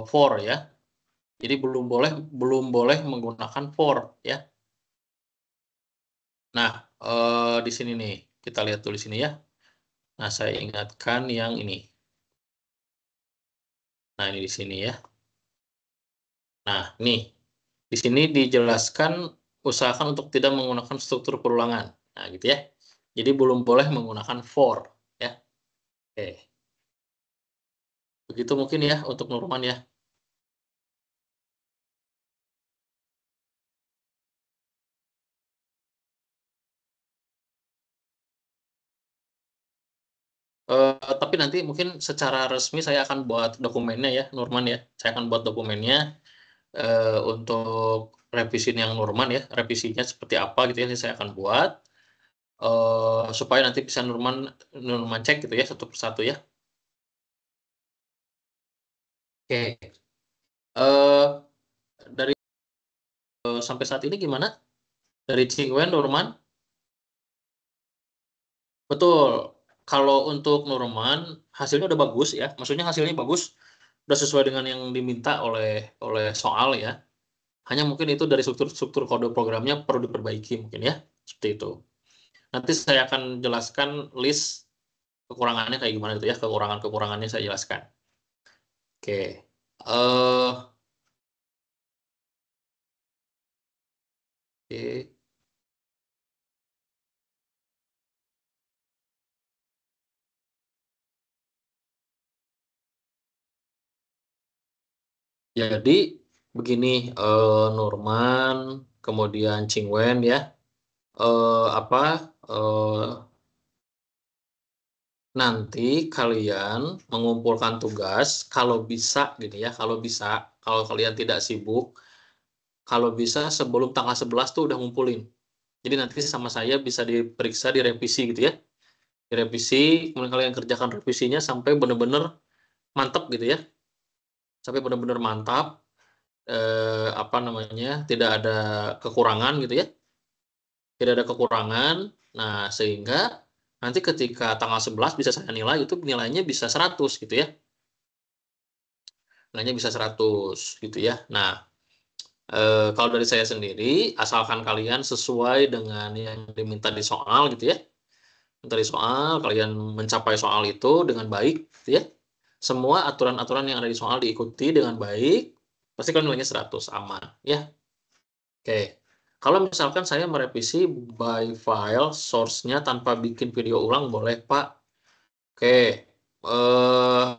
for ya. Jadi belum boleh menggunakan for ya. Nah, di sini nih kita lihat tulis sini ya. Nah, saya ingatkan yang ini. Nah, ini di sini ya. Nah, nih. Di sini dijelaskan usahakan untuk tidak menggunakan struktur perulangan. Nah, gitu ya. Jadi belum boleh menggunakan for ya. Oke. Begitu mungkin ya untuk Nurman ya. Tapi nanti mungkin secara resmi saya akan buat dokumennya ya, Nurman ya. Saya akan buat dokumennya untuk revisi yang Nurman ya, revisinya seperti apa gitu ya, saya akan buat supaya nanti bisa Nurman cek gitu ya satu persatu ya. Oke, dari sampai saat ini gimana? Dari Cingwen, Nurman? Betul. Kalau untuk Nurman hasilnya udah bagus ya, maksudnya hasilnya bagus, udah sesuai dengan yang diminta oleh soal ya. Hanya mungkin itu dari struktur kode programnya perlu diperbaiki mungkin ya, seperti itu. Nanti saya akan jelaskan list kekurangannya kayak gimana gitu ya, kekurangannya saya jelaskan. Oke. Oke. Jadi begini, Nurman, kemudian Cingwen ya, apa nanti kalian mengumpulkan tugas kalau bisa gitu ya, kalau kalian tidak sibuk, kalau bisa sebelum tanggal 11 tuh udah ngumpulin. Jadi nanti sama saya bisa diperiksa, direvisi gitu ya. Direvisi, kemudian kalian kerjakan revisinya sampai benar-benar mantap gitu ya. Sampai benar-benar mantap, apa namanya, tidak ada kekurangan gitu ya. Tidak ada kekurangan. Nah, sehingga nanti ketika tanggal 11 bisa saya nilai, itu nilainya bisa 100 gitu ya. Nilainya bisa 100 gitu ya. Nah, kalau dari saya sendiri, asalkan kalian sesuai dengan yang diminta di soal gitu ya. Minta di soal, kalian mencapai soal itu dengan baik gitu ya. Semua aturan-aturan yang ada di soal diikuti dengan baik, pasti kalian nilainya 100 aman ya. Oke. Kalau misalkan saya merevisi by file source-nya tanpa bikin video ulang boleh, Pak. Oke. Eh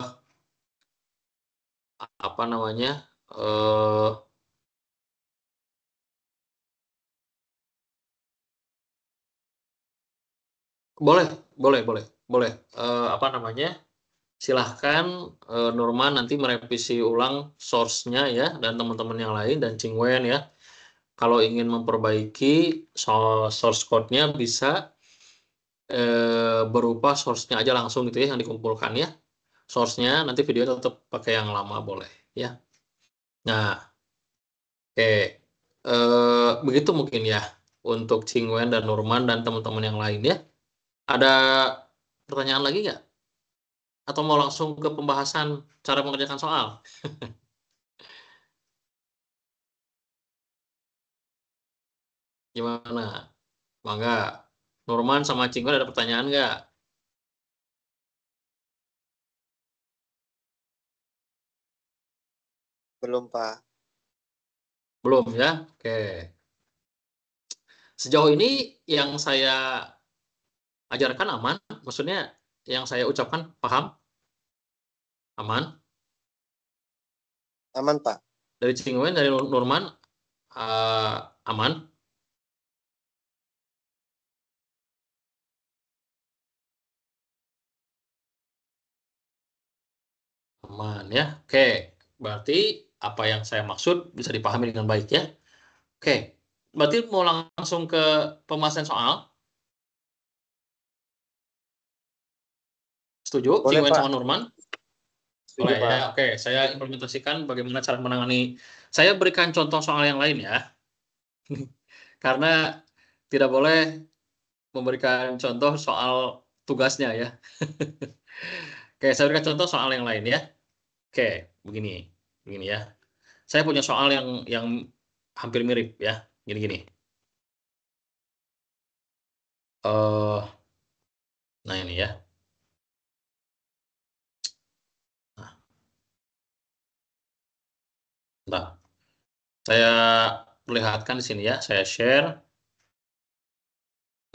apa namanya? Eh boleh, boleh, boleh, boleh. Apa namanya? Silahkan Nurman nanti merevisi ulang source-nya ya, dan teman-teman yang lain dan Cingwen ya. Kalau ingin memperbaiki source code-nya bisa berupa source-nya aja langsung gitu ya yang dikumpulkan ya. Source-nya nanti video tetap pakai yang lama boleh ya. Nah, oke. Begitu mungkin ya untuk Cingwen dan Nurman dan teman-teman yang lain ya. Ada pertanyaan lagi nggak? Atau mau langsung ke pembahasan cara mengerjakan soal? Gimana? Mangga. Nurman sama Cingwen ada pertanyaan nggak? Belum, Pak. Belum ya? Oke. Sejauh ini yang saya ajarkan aman, maksudnya yang saya ucapkan paham, aman. Aman, Pak. Dari Cingwen, dari Nurman, aman, aman ya. Oke, berarti apa yang saya maksud bisa dipahami dengan baik ya. Oke, berarti mau langsung ke pembahasan soal. Setuju, Boleh, Cingwen sama Pak. Nurman? Setuju, Boleh ya. Pak. Oke, saya implementasikan bagaimana cara menangani. Saya berikan contoh soal yang lain ya, karena tidak boleh memberikan contoh soal tugasnya ya. Oke, saya berikan contoh soal yang lain ya. Oke, begini, begini ya. Saya punya soal yang hampir mirip ya. Gini-gini. Nah ini ya. Nah, bentar. Saya perlihatkan di sini ya. Saya share.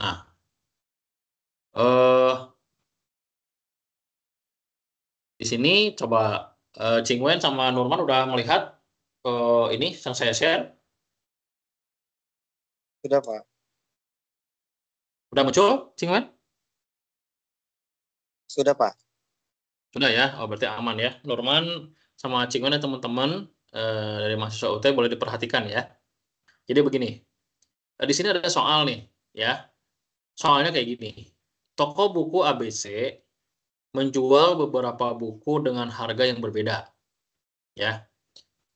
Nah, eh di sini coba Cingwen sama Nurman udah melihat ini yang saya share. Sudah, Pak. Udah muncul, Cingwen? Sudah, Pak. Sudah ya, oh berarti aman ya. Norman sama Cingwen ya teman-teman dari mahasiswa UT boleh diperhatikan ya. Jadi begini, di sini ada soal nih ya. Soalnya kayak gini. Toko buku ABC menjual beberapa buku dengan harga yang berbeda ya.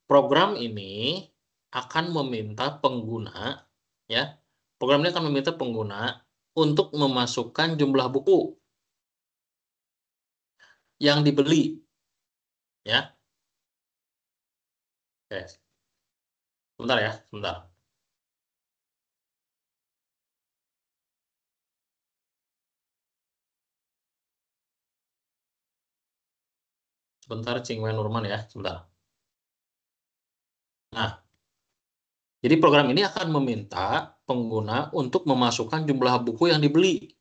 Program ini akan meminta pengguna ya. Program ini akan meminta pengguna untuk memasukkan jumlah buku yang dibeli ya. Oke. Sebentar ya, sebentar. Sebentar Cingwen Nurman ya, sebentar. Nah, jadi program ini akan meminta pengguna untuk memasukkan jumlah buku yang dibeli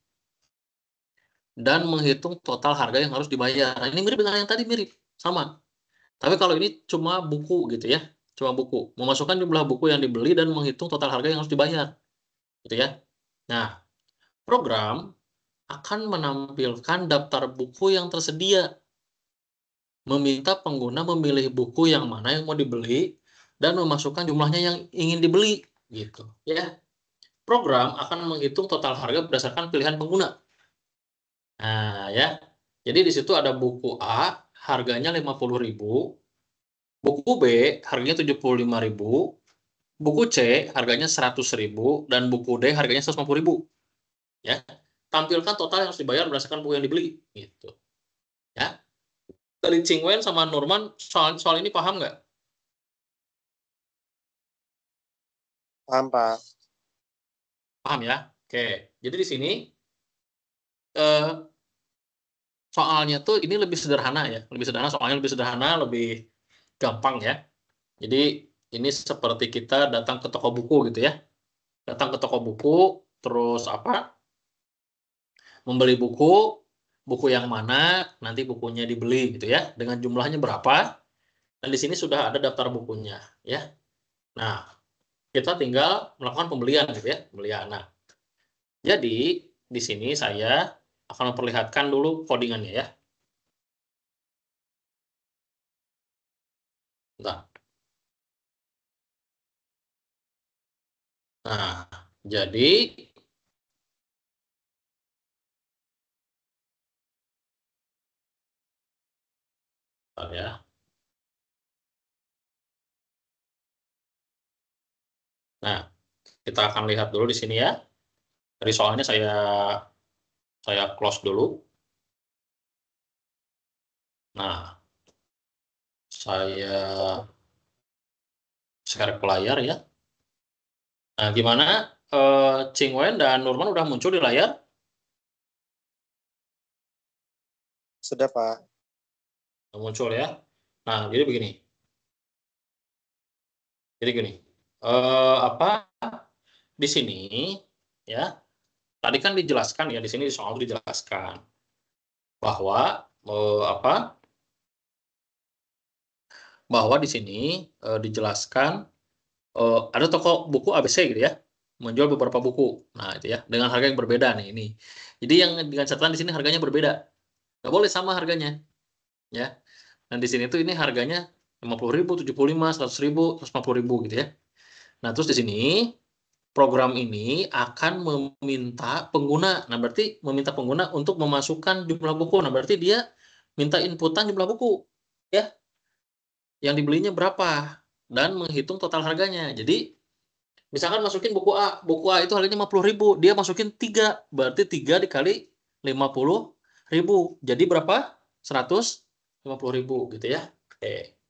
dan menghitung total harga yang harus dibayar. Nah, ini mirip dengan yang tadi, mirip, sama. Tapi kalau ini cuma buku gitu ya, cuma buku. Memasukkan jumlah buku yang dibeli dan menghitung total harga yang harus dibayar, gitu ya. Nah, program akan menampilkan daftar buku yang tersedia, meminta pengguna memilih buku yang mana yang mau dibeli dan memasukkan jumlahnya yang ingin dibeli, gitu ya. Program akan menghitung total harga berdasarkan pilihan pengguna. Nah, ya. Jadi di situ ada buku A, harganya 50.000, buku B, harganya 75.000, buku C, harganya 100.000, dan buku D, harganya 150.000. Ya. Tampilkan total yang harus dibayar berdasarkan buku yang dibeli. Gitu. Ya. Dari Cingwen sama Nurman, soal ini paham nggak? Paham, Pak. Paham ya? Oke. Jadi di sini, eh, soalnya tuh ini lebih sederhana ya. Lebih sederhana, soalnya lebih sederhana, lebih gampang ya. Jadi ini seperti kita datang ke toko buku gitu ya. Datang ke toko buku, terus apa? Membeli buku, buku yang mana nanti bukunya dibeli gitu ya. Dengan jumlahnya berapa? Dan di sini sudah ada daftar bukunya ya. Nah, kita tinggal melakukan pembelian gitu ya, pembelian. Nah, jadi di sini saya akan memperlihatkan dulu codingannya ya. Nah, nah jadi ya. Nah, kita akan lihat dulu di sini ya. Dari soalnya saya close dulu. Nah, saya share ke layar ya. Nah, gimana? Cingwen dan Nurman udah muncul di layar? Sudah, Pak. Udah muncul ya. Nah, jadi begini. Jadi gini. Apa di sini ya? Tadi kan dijelaskan ya di sini soal dijelaskan bahwa apa? Bahwa di sini dijelaskan ada toko buku ABC gitu ya, menjual beberapa buku. Nah, itu ya, dengan harga yang berbeda nih ini. Jadi yang dengan catatan di sini harganya berbeda. Nggak boleh sama harganya, ya. Dan di sini tuh ini harganya 50.000, 75, 100.000, 150.000 gitu ya. Nah, terus di sini program ini akan meminta pengguna. Nah, berarti meminta pengguna untuk memasukkan jumlah buku. Nah, berarti dia minta inputan jumlah buku, ya. Yang dibelinya berapa dan menghitung total harganya. Jadi misalkan masukin buku A itu harganya 50.000, dia masukin 3, berarti 3 dikali 50.000, jadi berapa? 150.000 gitu ya. Oke.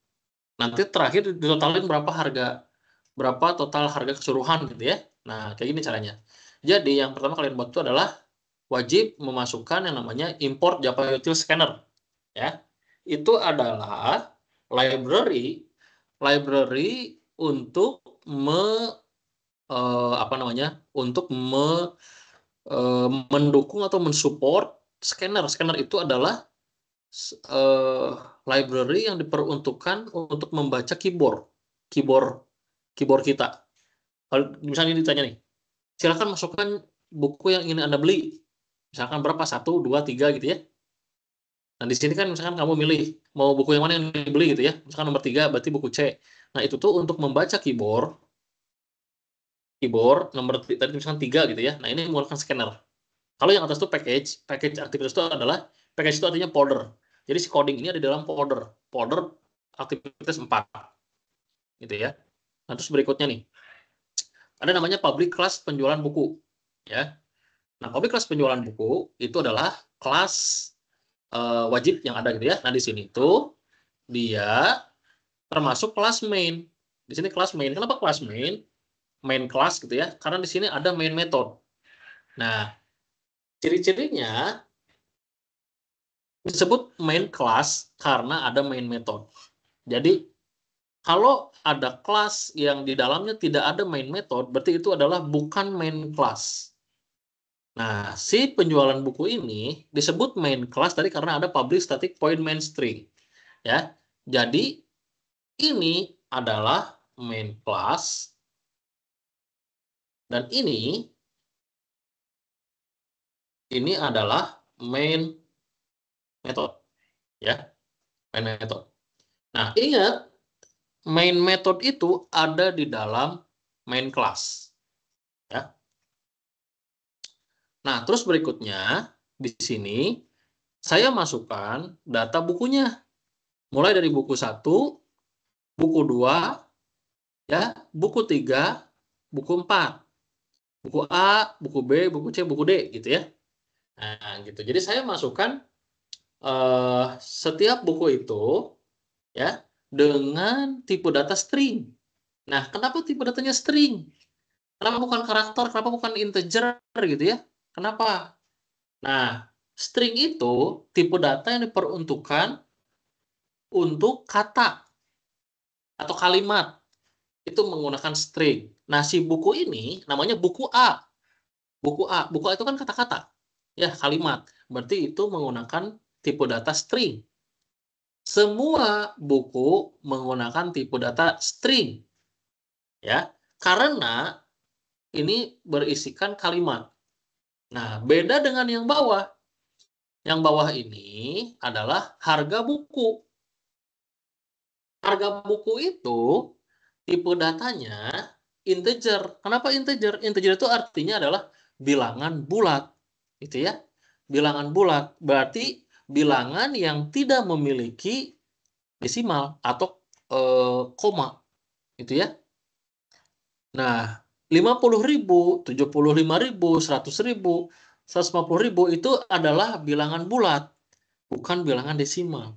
Nanti terakhir ditotalin berapa total harga keseluruhan gitu ya. Nah, kayak gini caranya. Jadi yang pertama kalian buat itu adalah wajib memasukkan yang namanya import Java Util Scanner ya. Itu adalah library untuk mendukung atau mensupport scanner. Scanner itu adalah eh, library yang diperuntukkan untuk membaca keyboard keyboard kita. Kalau misalnya ditanya nih, silakan masukkan buku yang ingin Anda beli. Misalkan berapa? 1, 2, 3 gitu ya. Nah, di sini kan misalkan kamu milih mau buku yang mana yang dibeli gitu ya. Misalkan nomor 3 berarti buku C. Nah, itu tuh untuk membaca keyboard nomor tadi misalkan 3 gitu ya. Nah, ini menggunakan scanner. Kalau yang atas tuh package aktivitas itu adalah package itu artinya folder. Jadi si coding ini ada di dalam folder aktivitas 4 gitu ya. Nah, terus berikutnya nih. Ada namanya public class penjualan buku ya. Nah, public class penjualan buku itu adalah kelas wajib yang ada gitu ya. Nah, di sini tuh dia termasuk kelas main. Di sini kelas main. Kenapa kelas main? Main kelas gitu ya. Karena di sini ada main method. Nah, ciri-cirinya disebut main class karena ada main method. Jadi, kalau ada kelas yang di dalamnya tidak ada main method, berarti itu adalah bukan main class. Nah, si penjualan buku ini disebut main class tadi karena ada public static void main string. Ya. Jadi, ini adalah main class dan ini adalah main method ya, main method. Nah, ingat main method itu ada di dalam main class ya. Nah, terus berikutnya di sini saya masukkan data bukunya. Mulai dari buku 1, buku 2, ya, buku 3, buku 4, buku A, buku B, buku C, buku D gitu ya. Nah, gitu. Jadi saya masukkan setiap buku itu ya dengan tipe data string. Nah, kenapa tipe datanya string? Kenapa bukan karakter? Kenapa bukan integer gitu ya? Kenapa? Nah, string itu tipe data yang diperuntukkan untuk kata atau kalimat. Itu menggunakan string. Nah, si buku ini namanya buku A. Buku A. Buku A itu kan kata-kata. Ya, kalimat. Berarti itu menggunakan tipe data string. Semua buku menggunakan tipe data string. Ya, karena ini berisikan kalimat. Nah, beda dengan yang bawah. Yang bawah ini adalah harga buku. Harga buku itu tipe datanya integer. Kenapa integer? Integer itu artinya adalah bilangan bulat. Gitu ya. Bilangan bulat berarti bilangan yang tidak memiliki desimal atau koma. Gitu ya. Nah, 50.000, 75.000, 100.000, 150.000 itu adalah bilangan bulat, bukan bilangan desimal.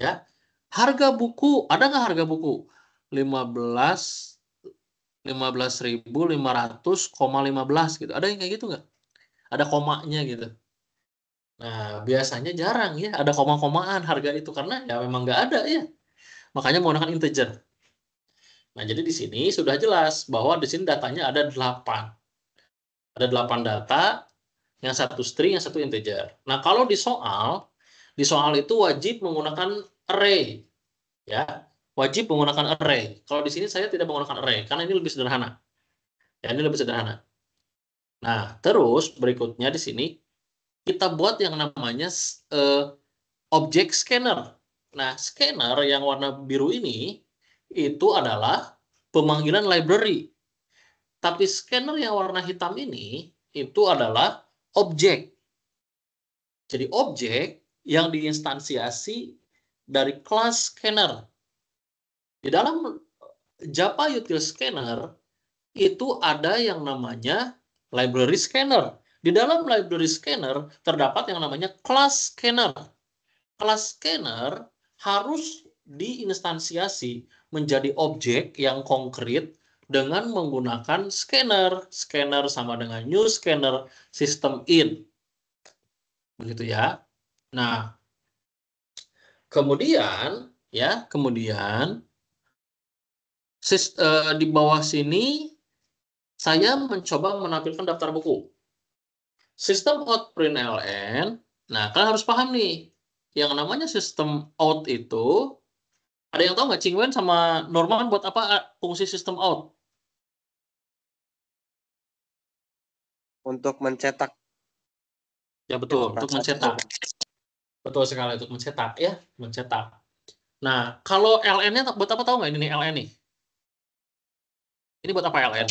Ya, harga buku ada nggak harga buku? 15.500,15 gitu. Ada yang kayak gitu nggak? Ada komanya gitu. Nah, biasanya jarang ya ada koma-komaan harga itu karena ya memang nggak ada ya. Makanya menggunakan integer. Nah, jadi di sini sudah jelas bahwa di sini datanya ada 8. Ada 8 data, yang satu string, yang satu integer. Nah, kalau di soal itu wajib menggunakan array, ya, wajib menggunakan array. Kalau di sini saya tidak menggunakan array karena ini lebih sederhana. Ya, ini lebih sederhana. Nah, terus berikutnya di sini kita buat yang namanya object scanner. Nah, scanner yang warna biru ini itu adalah pemanggilan library. Tapi scanner yang warna hitam ini itu adalah objek. Jadi objek yang diinstansiasi dari kelas scanner. Di dalam Java Util Scanner itu ada yang namanya library scanner. Di dalam library scanner terdapat yang namanya class scanner. Class scanner harus diinstansiasi menjadi objek yang konkret dengan menggunakan scanner. Scanner sama dengan new scanner system in. Begitu ya. Nah, kemudian di bawah sini saya mencoba menampilkan daftar buku. Sistem out println. Nah, kalian harus paham nih, yang namanya sistem out itu ada yang tahu nggak Cingwen sama Norman buat apa fungsi sistem out? Untuk mencetak Ya betul, untuk mencetak. Betul sekali, untuk mencetak ya, mencetak. Nah, kalau LN-nya buat apa, tahu nggak ini nih LN nih? Ini buat apa LN?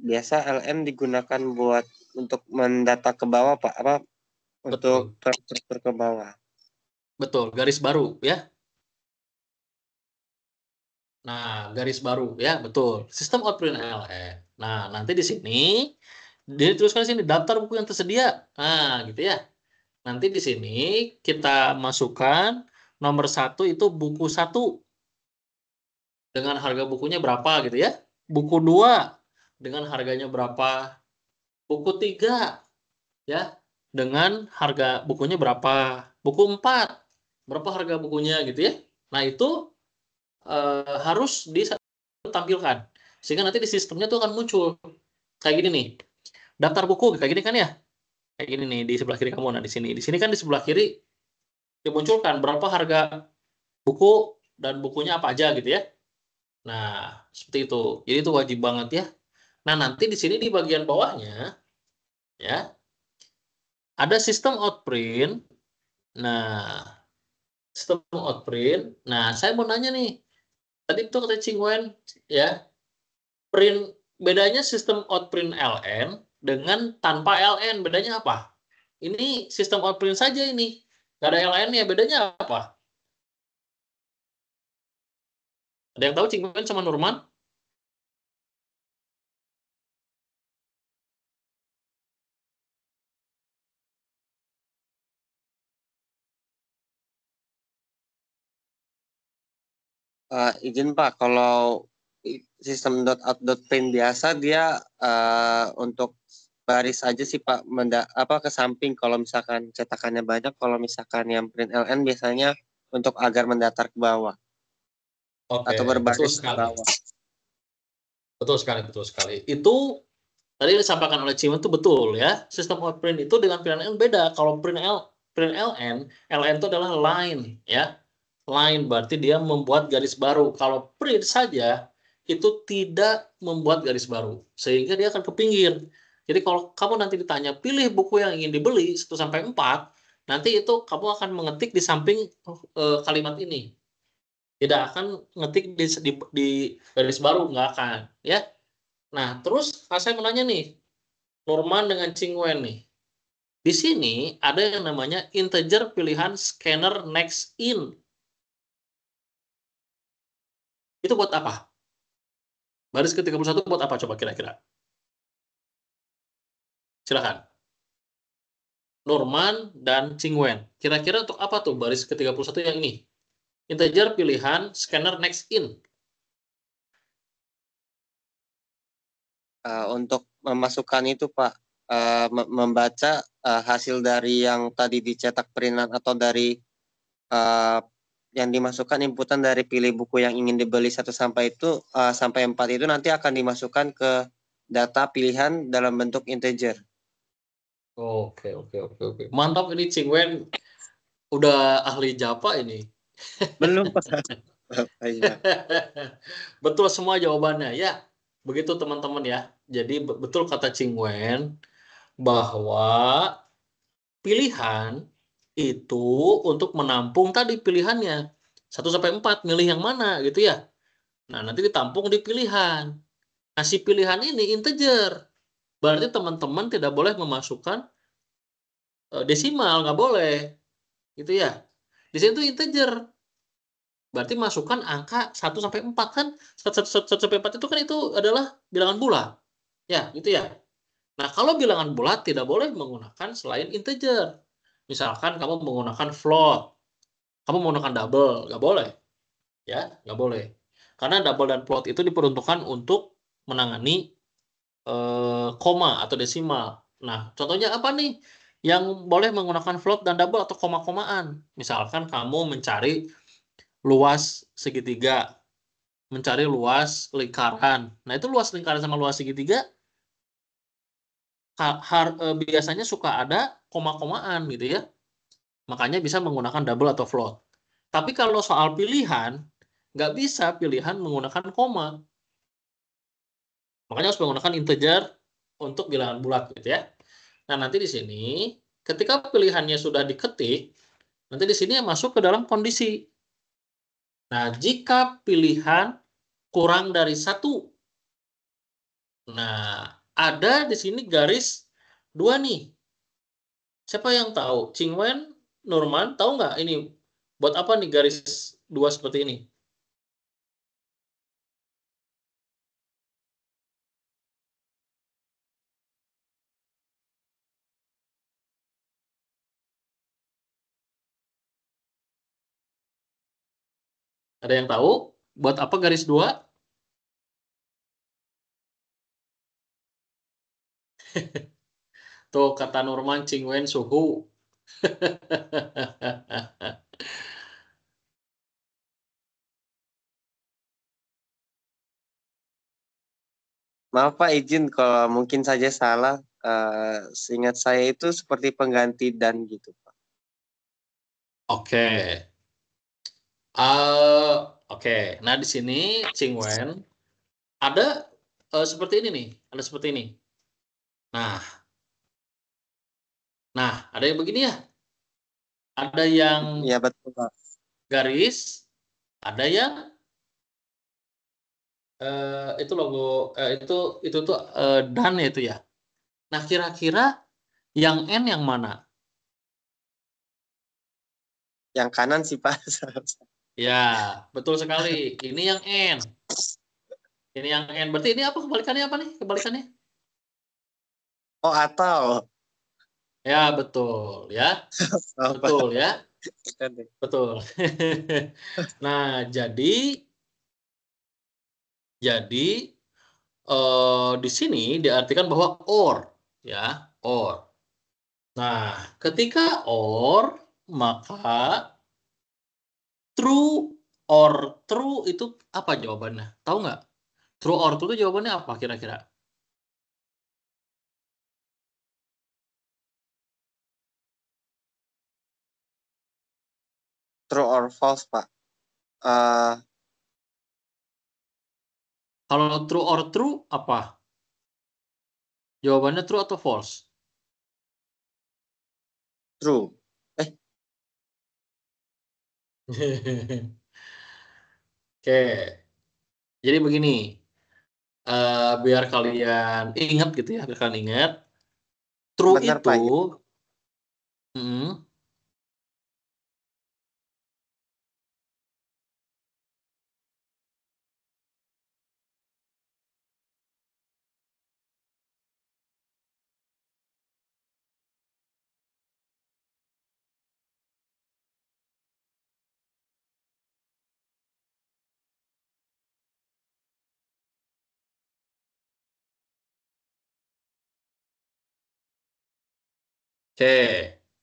Biasa LN digunakan buat untuk mendata ke bawah, Pak. Apa untuk Betul, struktur ke bawah. betul, garis baru ya. Nah, garis baru ya, betul. Sistem outprint LN. Nah, nanti di sini dia teruskan di sini daftar buku yang tersedia. Nah, gitu ya. Nanti di sini kita masukkan nomor 1 itu buku 1 dengan harga bukunya berapa gitu ya. Buku 2 dengan harganya berapa. Buku 3 ya dengan harga bukunya berapa. Buku 4 berapa harga bukunya gitu ya. Nah, itu harus ditampilkan. Sehingga nanti di sistemnya tuh akan muncul kayak gini nih. Daftar buku kayak gini kan ya. Kayak gini nih di sebelah kiri kamu. Nah, di sini. Di sini kan di sebelah kiri dimunculkan berapa harga buku dan bukunya apa aja gitu ya. Nah, seperti itu. Jadi itu wajib banget ya. Nah, nanti di sini di bagian bawahnya ya ada sistem outprint. Nah, sistem outprint. Nah, saya mau nanya nih. Tadi itu kata Cingwen ya, print bedanya sistem outprint LN dengan tanpa LN bedanya apa? Ini sistem outprint saja ini. Nggak ada LN-nya, bedanya apa? Ada yang tahu Cingwen sama Nurman? Izin Pak, kalau sistem dot out dot print biasa dia untuk baris aja sih Pak, apa ke samping kalau misalkan cetakannya banyak, kalau misalkan yang print LN biasanya untuk agar mendatar ke bawah Oke, atau betul berbaris ke sekali. bawah. Betul sekali, betul sekali. Itu tadi disampaikan oleh Cimen itu betul ya. Sistem outprint itu dengan print LN beda. Kalau print LN itu adalah line ya. Line berarti dia membuat garis baru. Kalau print saja itu tidak membuat garis baru. Sehingga dia akan ke pinggir. Jadi kalau kamu nanti ditanya pilih buku yang ingin dibeli 1 sampai 4, nanti itu kamu akan mengetik di samping kalimat ini. Tidak akan ngetik di garis baru, nggak akan ya. Nah, terus saya menanya nih, Norman dengan Cingwen nih. Di sini ada yang namanya integer pilihan scanner next in. Itu buat apa? Baris ke-31 buat apa coba kira-kira? Silakan. Norman dan Cingwen. Kira-kira untuk apa tuh baris ke-31 yang ini? Integer pilihan scanner next in. Untuk memasukkan itu Pak, membaca hasil dari yang tadi dicetak printan atau dari yang dimasukkan inputan dari pilih buku yang ingin dibeli 1 sampai 4 itu nanti akan dimasukkan ke data pilihan dalam bentuk integer. Oke, oke, oke, oke. Mantap ini Cingwen udah ahli Java ini. Belum Pak. Iya. Betul semua jawabannya ya. Begitu teman-teman ya. Jadi betul kata Cingwen bahwa pilihan itu untuk menampung tadi pilihannya 1 sampai 4 milih yang mana gitu ya. Nah, nanti ditampung di pilihan. Nah, si pilihan ini integer. Berarti teman-teman tidak boleh memasukkan desimal, nggak boleh. Gitu ya. Di sini tuh integer. Berarti masukkan angka 1 sampai 4 kan. 1 sampai 4 itu kan itu adalah bilangan bulat. Ya, gitu ya. Nah, kalau bilangan bulat tidak boleh menggunakan selain integer. Misalkan kamu menggunakan float, kamu menggunakan double, nggak boleh. Ya, nggak boleh. Karena double dan float itu diperuntukkan untuk menangani koma atau desimal. Nah, contohnya apa nih? Yang boleh menggunakan float dan double atau koma-komaan. Misalkan kamu mencari luas segitiga, mencari luas lingkaran. Nah, itu luas lingkaran sama luas segitiga biasanya suka ada koma-komaan gitu ya. Makanya bisa menggunakan double atau float. Tapi kalau soal pilihan, nggak bisa pilihan menggunakan koma. Makanya harus menggunakan integer untuk bilangan bulat gitu ya. Nah, nanti di sini ketika pilihannya sudah diketik, nanti di sini masuk ke dalam kondisi. Nah, jika pilihan kurang dari 1. Nah, ada di sini garis 2 nih. Siapa yang tahu? Cingwen, Nurman, tahu nggak ini buat apa nih garis 2 seperti ini? Ada yang tahu? Buat apa garis 2? Tuh kata Nurman, Cingwen suhu. Maaf Pak, izin kalau mungkin saja salah. Seingat saya itu seperti pengganti dan gitu Pak. Oke. Oke. Nah, di sini Cingwen ada seperti ini nih. Ada seperti ini. Nah, ada yang begini ya. Ada yang Iya betul Pak. garis, ada yang itu logo itu tuh dan ya itu ya. Nah, kira-kira yang N yang mana? Yang kanan sih Pak. Ya, betul sekali. Ini yang N. Ini yang N. Berarti ini apa kebalikannya apa nih? Kebalikannya? Oh atau. Ya, betul ya. Apa? Betul ya. Betul. Nah, jadi di sini diartikan bahwa or ya, or. Nah, ketika or maka true or true itu apa jawabannya? Tahu nggak? True or true itu jawabannya apa kira-kira? True or false Pak? Uh, Kalau true or true apa? Jawabannya true atau false? True. Oke, jadi begini, biar kalian ingat gitu ya, biar kalian ingat, true Benar itu, Pak. Ya. mm, oke,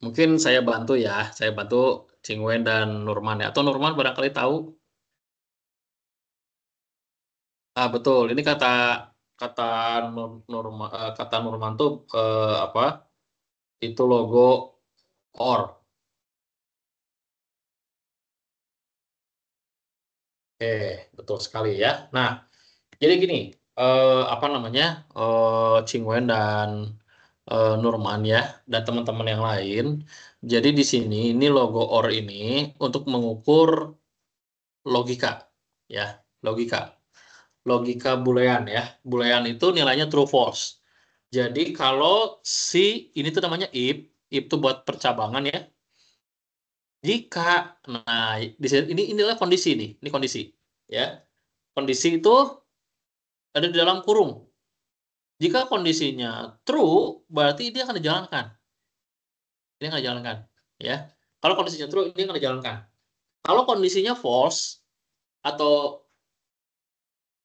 mungkin saya bantu ya, saya bantu Cingwen dan Nurman ya, atau Nurman barangkali tahu. Betul, ini kata kata kata Nurman tuh apa? Itu logo or. Oke, betul sekali ya. Nah, jadi gini, apa namanya, Cingwen dan Nurman ya, dan teman-teman yang lain. Jadi di sini ini logo OR ini untuk mengukur logika, ya, logika, logika boolean ya. Boolean itu nilainya true false. Jadi kalau si ini tuh namanya if itu buat percabangan ya. Jika, nah di sini inilah kondisi nih, ini kondisi, ya. Kondisi itu ada di dalam kurung. Jika kondisinya true, berarti dia akan dijalankan. Ini akan dijalankan. Ya. Kalau kondisinya true, ini akan dijalankan. Kalau kondisinya false atau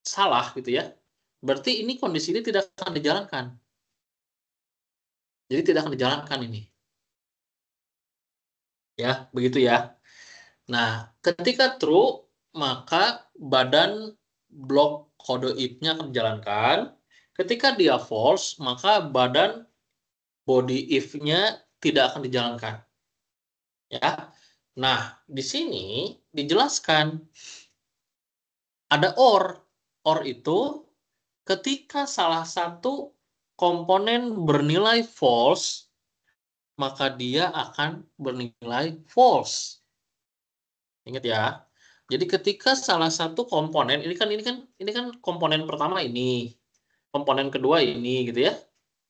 salah gitu ya, berarti ini kondisi ini tidak akan dijalankan. Jadi tidak akan dijalankan ini. Ya, begitu ya. Nah, ketika true, maka badan blok kode if-nya akan dijalankan. Ketika dia false, maka badan body if-nya tidak akan dijalankan. Ya. Nah, di sini dijelaskan ada or. Or itu ketika salah satu komponen bernilai false, maka dia akan bernilai false. Ingat ya. Jadi ketika salah satu komponen ini kan komponen pertama ini, komponen kedua ini gitu ya.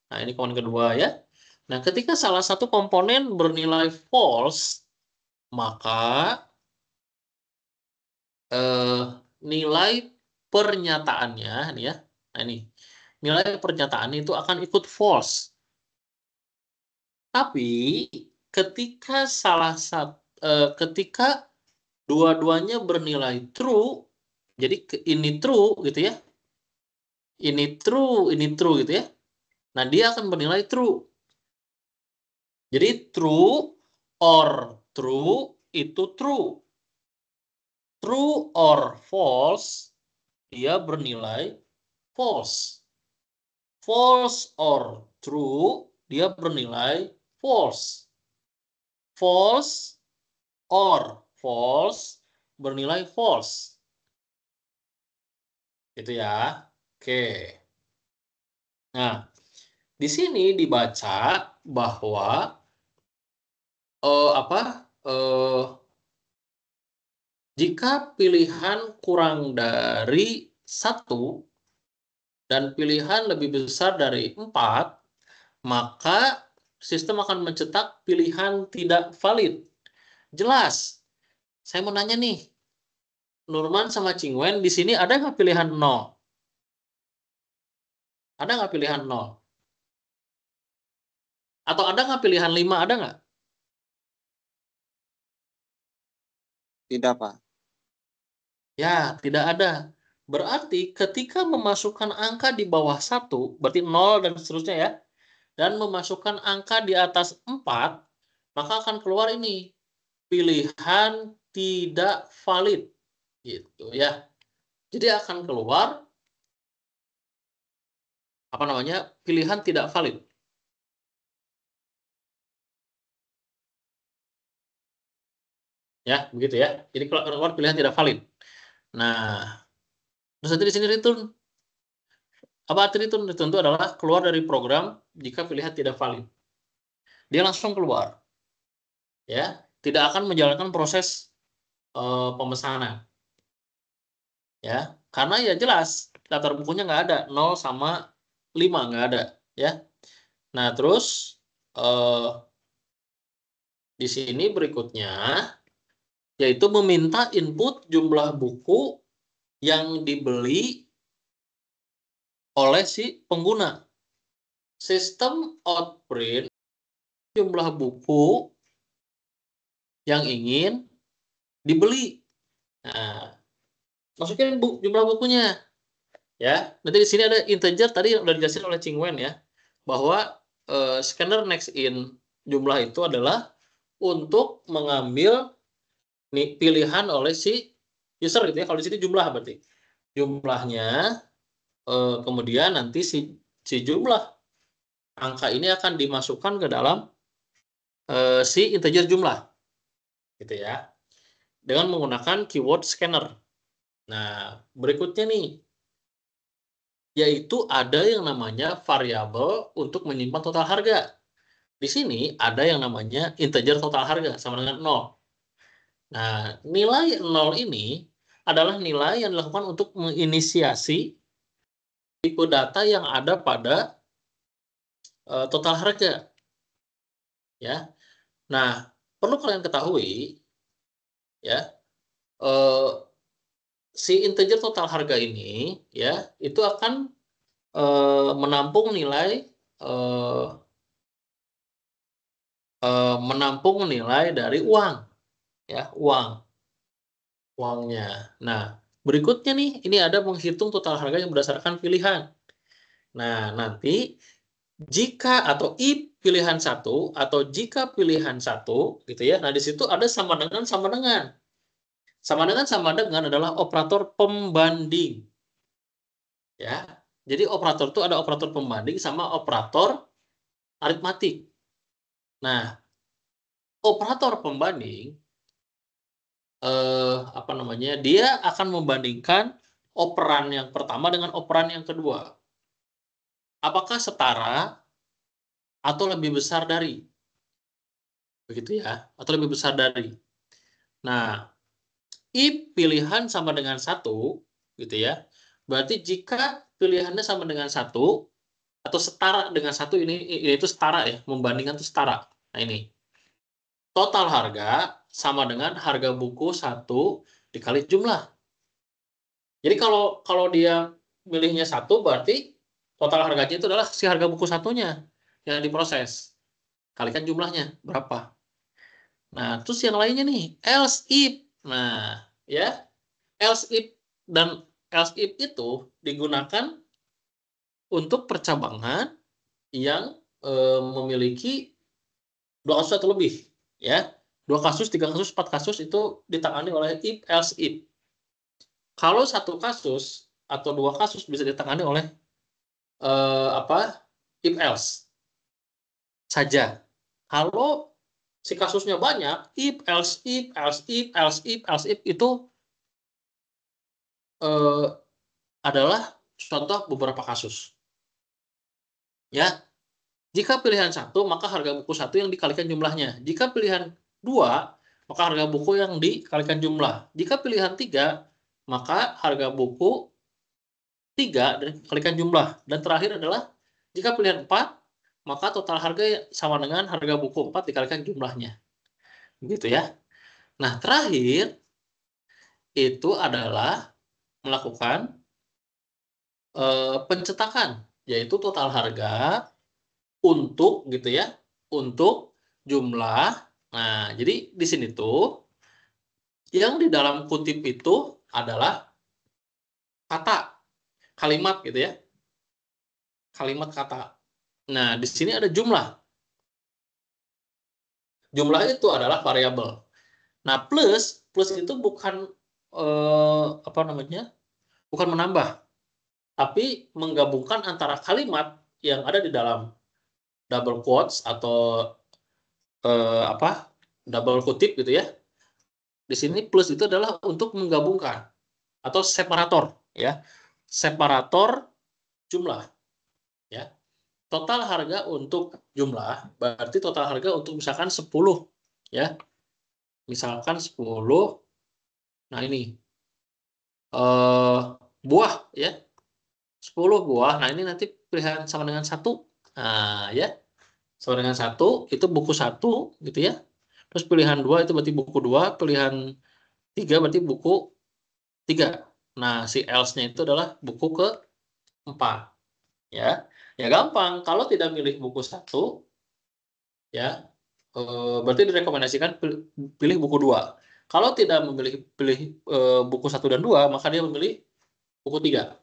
Nah, ini komponen kedua ya. Nah, ketika salah satu komponen bernilai false, maka nilai pernyataannya nih ya. Nah, ini nilai pernyataan itu akan ikut false. Tapi ketika dua-duanya bernilai true, jadi ini true gitu ya. Ini true gitu ya. Nah, dia akan bernilai true. Jadi true or true itu true. True or false dia bernilai false. False or true dia bernilai false. False or false bernilai false. Itu ya. Oke. Nah, di sini dibaca bahwa jika pilihan kurang dari 1 dan pilihan lebih besar dari 4, maka sistem akan mencetak pilihan tidak valid. Jelas. Saya mau nanya nih, Nurman sama Cingwen, di sini ada nggak pilihan 0? Ada nggak pilihan 0? Atau ada nggak pilihan 5? Ada nggak? Tidak, Pak. Ya, tidak ada. Berarti ketika memasukkan angka di bawah 1, berarti 0 dan seterusnya ya, dan memasukkan angka di atas 4, maka akan keluar ini, pilihan tidak valid. Gitu ya. Jadi akan keluar, pilihan tidak valid. Ya, begitu ya. Jadi keluar pilihan tidak valid. Nah, terus nanti di sini return. Apa arti return? Return itu adalah keluar dari program jika pilihan tidak valid. Dia langsung keluar. Ya, tidak akan menjalankan proses pemesanan. Ya, karena ya jelas daftar bukunya nggak ada, 0 sama 5 nggak ada. Ya. Nah, terus di sini berikutnya yaitu meminta input jumlah buku yang dibeli oleh si pengguna. Sistem outprint jumlah buku yang ingin dibeli. Nah, masukin jumlah bukunya. Ya, nanti di sini ada integer tadi yang udah dijelasin oleh Cingwen ya, bahwa scanner next in jumlah itu adalah untuk mengambil pilihan oleh si user gitu ya. Kalau di sini jumlah berarti jumlahnya, kemudian nanti si jumlah angka ini akan dimasukkan ke dalam si integer jumlah, gitu ya, dengan menggunakan keyword scanner. Nah, berikutnya nih, yaitu ada yang namanya variabel untuk menyimpan total harga. Di sini ada yang namanya integer total harga sama dengan 0. Nah, nilai 0 ini adalah nilai yang dilakukan untuk menginisiasi tipe data yang ada pada total harga. Ya. Nah, perlu kalian ketahui ya, si integer total harga ini ya, itu akan menampung nilai dari uang ya, uangnya. Nah, berikutnya nih, ini ada menghitung total harga yang berdasarkan pilihan. Nah, nanti jika atau if pilihan 1 atau jika pilihan 1 gitu ya. Nah, di situ ada sama dengan sama dengan. Sama dengan adalah operator pembanding. Ya. Jadi operator itu ada operator pembanding sama operator aritmatik. Nah, operator pembanding dia akan membandingkan operan yang pertama dengan operan yang kedua. Apakah setara atau lebih besar dari? begitu ya, atau lebih besar dari. Nah, if pilihan sama dengan 1, gitu ya, berarti jika pilihannya sama dengan 1, atau setara dengan 1, ini yaitu setara ya, membandingkan itu setara. Nah ini, total harga sama dengan harga buku 1 dikali jumlah. Jadi kalau dia milihnya 1, berarti total harganya itu adalah si harga buku satunya yang diproses. Kalikan jumlahnya berapa. Nah, terus yang lainnya nih, else if. Nah, ya, else if dan else if itu digunakan untuk percabangan yang memiliki 2 kasus atau lebih, ya. 2 kasus, 3 kasus, 4 kasus itu ditangani oleh if else if. Kalau 1 kasus atau 2 kasus bisa ditangani oleh if else saja. Kalau si kasusnya banyak, if else if else if else if else if itu adalah contoh beberapa kasus. Ya, jika pilihan 1, maka harga buku 1 yang dikalikan jumlahnya. Jika pilihan 2, maka harga buku yang dikalikan jumlah. Jika pilihan 3, maka harga buku 3 dan dikalikan jumlah. Dan terakhir adalah jika pilihan 4, maka total harga sama dengan harga buku 4 dikalikan jumlahnya. Begitu ya. Nah, terakhir itu adalah melakukan pencetakan, yaitu total harga untuk gitu ya, untuk jumlah. Nah, jadi di sini tuh yang di dalam kutip itu adalah kata, kalimat gitu ya. Kalimat kata. Nah, di sini ada jumlah. Jumlah itu adalah variabel. Nah, plus itu bukan apa namanya? Bukan menambah, tapi menggabungkan antara kalimat yang ada di dalam double quotes atau double kutip gitu ya. Di sini plus itu adalah untuk menggabungkan atau separator ya. Separator jumlah ya. Total harga untuk jumlah berarti total harga untuk misalkan 10 ya. Misalkan 10. Nah ini buah ya. 10 buah. Nah ini nanti pilihan sama dengan 1. Nah ya. Sama dengan 1 itu buku 1 gitu ya. Terus pilihan 2 itu berarti buku 2, pilihan 3 berarti buku 3. Nah, si else-nya itu adalah buku ke-4 ya. Ya gampang, kalau tidak milih buku 1 ya, berarti direkomendasikan pilih buku 2. Kalau tidak pilih buku 1 dan 2, maka dia memilih buku 3.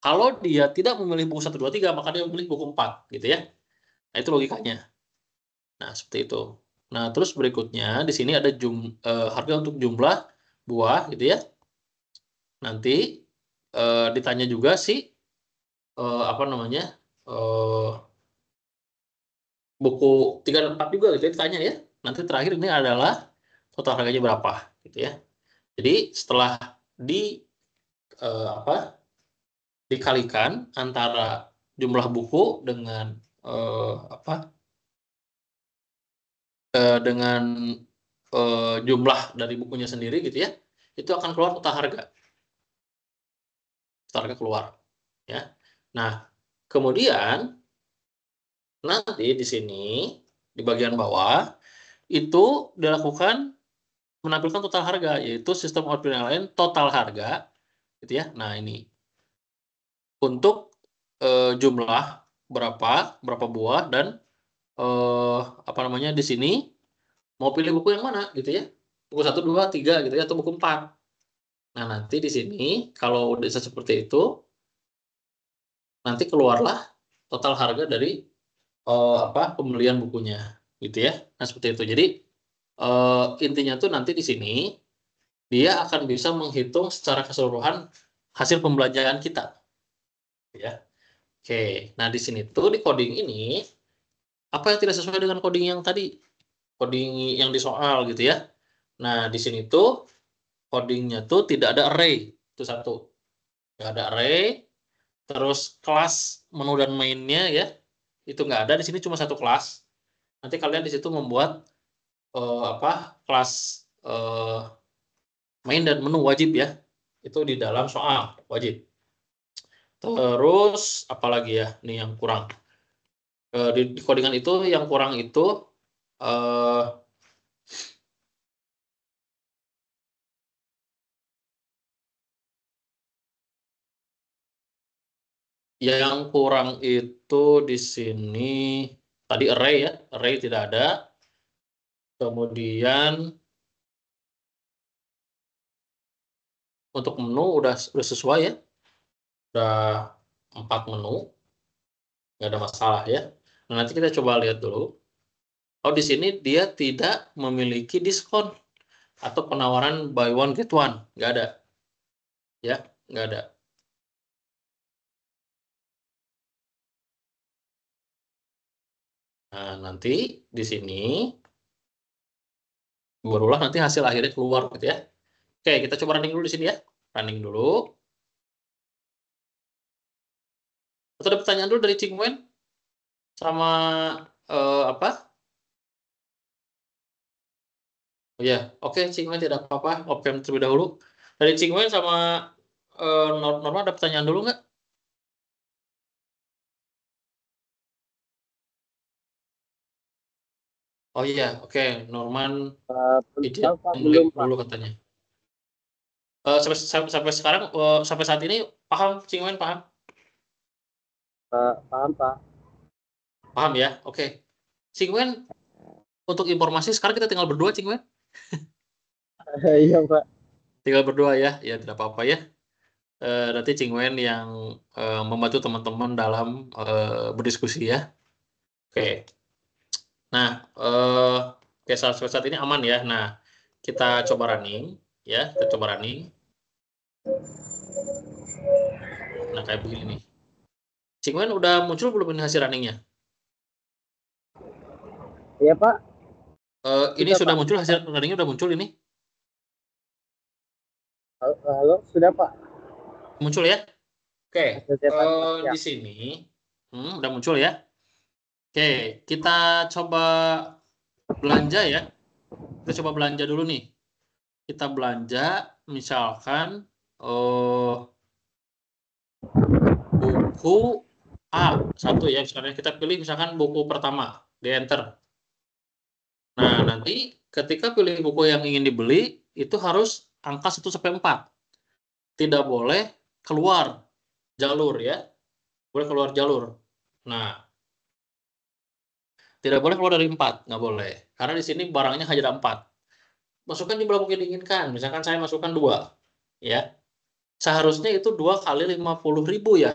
Kalau dia tidak memilih buku 1, 2, 3, maka dia memilih buku 4 gitu ya. Nah, itu logikanya. Nah, seperti itu. Nah, terus berikutnya di sini ada harga untuk jumlah buah gitu ya. Nanti ditanya juga sih apa namanya? Buku 3 dan 4 juga gitu ya ditanya ya. Nanti terakhir ini adalah total harganya berapa gitu ya. Jadi setelah dikalikan antara jumlah buku dengan dengan jumlah dari bukunya sendiri gitu ya, itu akan keluar total harga. Total harga keluar ya. Nah, kemudian nanti di sini di bagian bawah itu dilakukan menampilkan total harga, yaitu sistem output yang lain total harga gitu ya. Nah, ini untuk jumlah berapa buah dan apa namanya di sini mau pilih buku yang mana gitu ya. Buku 1, 2, 3 gitu ya atau buku 4. Nah, nanti di sini kalau udah seperti itu nanti keluarlah total harga dari pembelian bukunya gitu ya. Nah, seperti itu. Jadi intinya tuh nanti di sini dia akan bisa menghitung secara keseluruhan hasil pembelajaran kita ya. Oke, nah di sini tuh di coding ini apa yang tidak sesuai dengan coding yang tadi, coding yang di soal gitu ya. Nah di sini tuh codingnya tuh tidak ada array, itu satu, nggak ada array. Terus kelas menu dan mainnya ya itu nggak ada, di sini cuma satu kelas. Nanti kalian di situ membuat kelas main dan menu wajib ya. Itu di dalam soal wajib. Terus apalagi ya nih yang kurang. Di codingan itu yang kurang itu yang kurang itu di sini tadi array ya, array tidak ada. Kemudian untuk menu udah sesuai ya, udah 4 menu, nggak ada masalah ya. Nah, nanti kita coba lihat dulu. Oh, di sini dia tidak memiliki diskon atau penawaran buy one get one, nggak ada, ya, nggak ada. Nah, nanti di sini barulah nanti hasil akhirnya keluar gitu ya. Oke, kita coba running dulu di sini ya. Running dulu. Atau ada pertanyaan dulu dari Cingwen sama apa? Oh ya, oke Cingwen tidak apa-apa. Open terlebih dahulu. Dari Cingwen sama Norma ada pertanyaan dulu nggak? Oh iya, oke. Norman izin Tahu Pak, ngelik belum Pak. dulu katanya. Sampai sekarang, sampai saat ini paham Cingwen, paham? Paham Pak. Paham ya, oke. Cingwen, untuk informasi sekarang kita tinggal berdua Cingwen. Iya Pak. Tinggal berdua ya, ya tidak apa-apa ya. Nanti Cingwen yang membantu teman-teman dalam berdiskusi ya. Oke. Nah, oke saat ini aman ya. Nah, kita coba running ya, kita coba running. Nah, kayak begini nih. Cingwen udah muncul belum ini hasil runningnya? Iya Pak. Ini Sudah sudah Pak. muncul hasil runningnya, udah muncul ini? Halo, sudah Pak. Muncul ya? Oke. Hasil cetak ya. Di sini udah muncul ya. Oke, kita coba belanja ya. Kita coba belanja dulu nih. Kita belanja misalkan buku A1 ya, misalnya kita pilih misalkan buku pertama, di enter. Nah, nanti ketika pilih buku yang ingin dibeli, itu harus angka 1 sampai 4. Tidak boleh keluar jalur ya. Boleh keluar jalur. Nah, tidak boleh keluar dari 4, nggak boleh. Karena di sini barangnya hanya ada 4. Masukkan jumlah buku yang diinginkan. Misalkan saya masukkan 2. Ya. Seharusnya itu 2 kali 50.000 ya.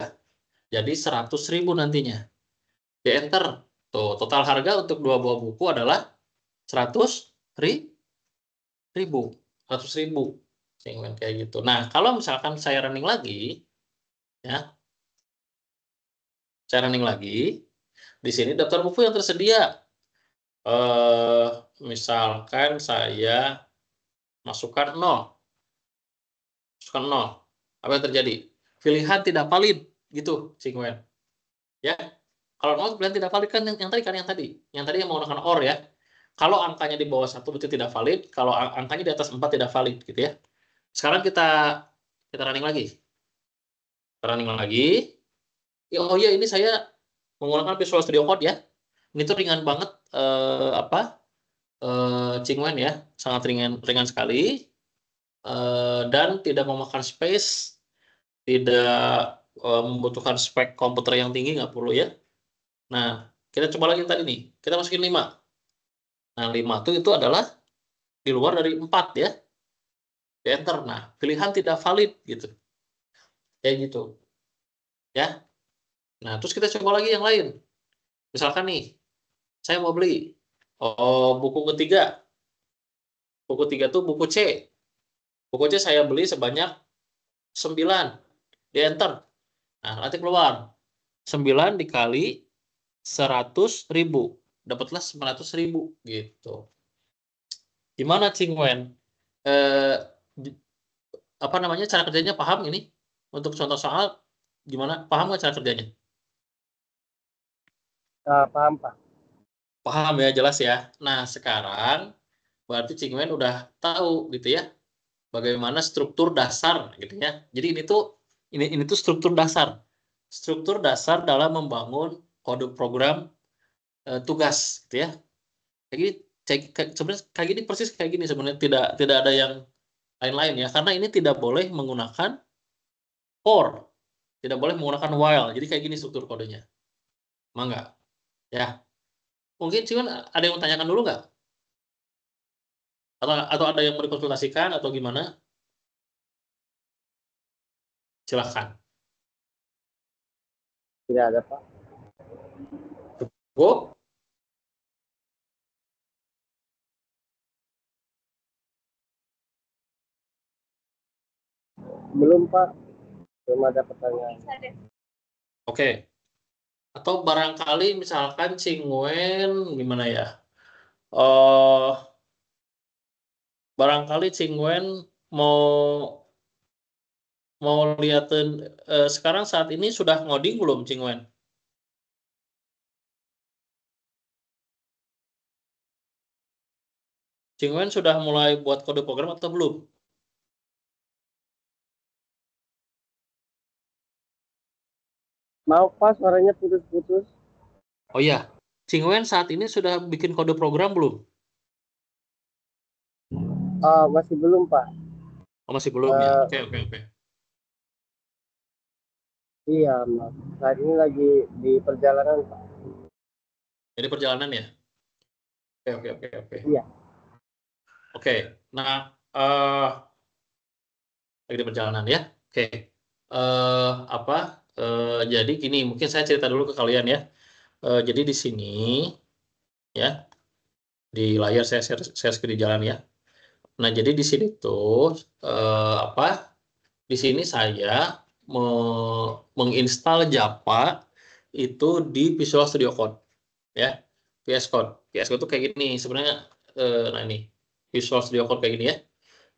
Jadi 100.000 nantinya. Di enter. Tuh, total harga untuk 2 buah buku adalah 100.000. 100.000. Kayak gitu. Nah, kalau misalkan saya running lagi, ya, saya running lagi, di sini daftar buku yang tersedia. Misalkan saya masukkan 0. Masukkan 0. Apa yang terjadi? Pilihan tidak valid, gitu, Cingwen. Ya, kalau 0 pilihan tidak valid kan yang tadi kan yang tadi yang menggunakan OR ya. Kalau angkanya di bawah 1 berarti tidak valid, kalau angkanya di atas 4 tidak valid gitu ya. Sekarang kita running lagi. Kita running lagi. Oh iya, ini saya menggunakan Visual Studio Code ya. Ini tuh ringan banget Cingwen ya, sangat ringan sekali dan tidak memakan space, tidak membutuhkan spek komputer yang tinggi, nggak perlu ya. Nah, kita coba lagi tadi nih, kita masukin 5. Nah, 5 itu adalah di luar dari 4 ya. Di enter. Nah, pilihan tidak valid gitu. Kayak gitu. Ya. Nah, terus kita coba lagi yang lain. Misalkan nih, saya mau beli buku ketiga. Buku 3 tuh buku C. Buku C saya beli sebanyak 9. Di enter. Nah, nanti keluar. 9 dikali 100.000. Dapatlah 900.000 gitu. Gimana Cingwen? Eh, apa namanya cara kerjanya paham ini? Untuk contoh soal gimana? Paham nggak cara kerjanya? Paham Pak. Paham ya, jelas ya. Nah, sekarang berarti Cingwen udah tahu gitu ya bagaimana struktur dasar gitu ya. Jadi ini tuh struktur dasar. Struktur dasar dalam membangun kode program tugas gitu ya. Jadi sebenarnya kayak gini persis kayak gini sebenarnya tidak ada yang lain-lain ya karena ini tidak boleh menggunakan for, tidak boleh menggunakan while. Jadi kayak gini struktur kodenya. Emang nggak? Ya. Mungkin cuman ada yang mau tanyakan dulu nggak? Atau ada yang mau dikonsultasikan atau gimana? Silahkan. Tidak ada, Pak. Bu? Belum, Pak. Belum ada pertanyaan. Oke. Atau barangkali misalkan Cingwen gimana ya? Oh, barangkali Cingwen mau mau liatin sekarang saat ini sudah ngoding belum Cingwen? Cingwen sudah mulai buat kode program atau belum? Mau, Pak, suaranya putus-putus. Oh iya, Cingwen saat ini sudah bikin kode program belum? Oh, masih belum, Pak. Oh, masih belum ya. Oke, oke, oke. Iya, Mas. Saat ini lagi di perjalanan, Pak. Jadi perjalanan ya. Oke, oke, oke, oke. Iya. Oke. Nah, lagi di perjalanan ya. Oke. Apa? Jadi gini, mungkin saya cerita dulu ke kalian ya. Jadi di sini ya, di layar saya screen di jalan ya. Nah, jadi di sini tuh apa? Di sini saya menginstal Java itu di Visual Studio Code ya. VS Code. VS Code tuh kayak gini sebenarnya. Nah ini Visual Studio Code kayak gini ya.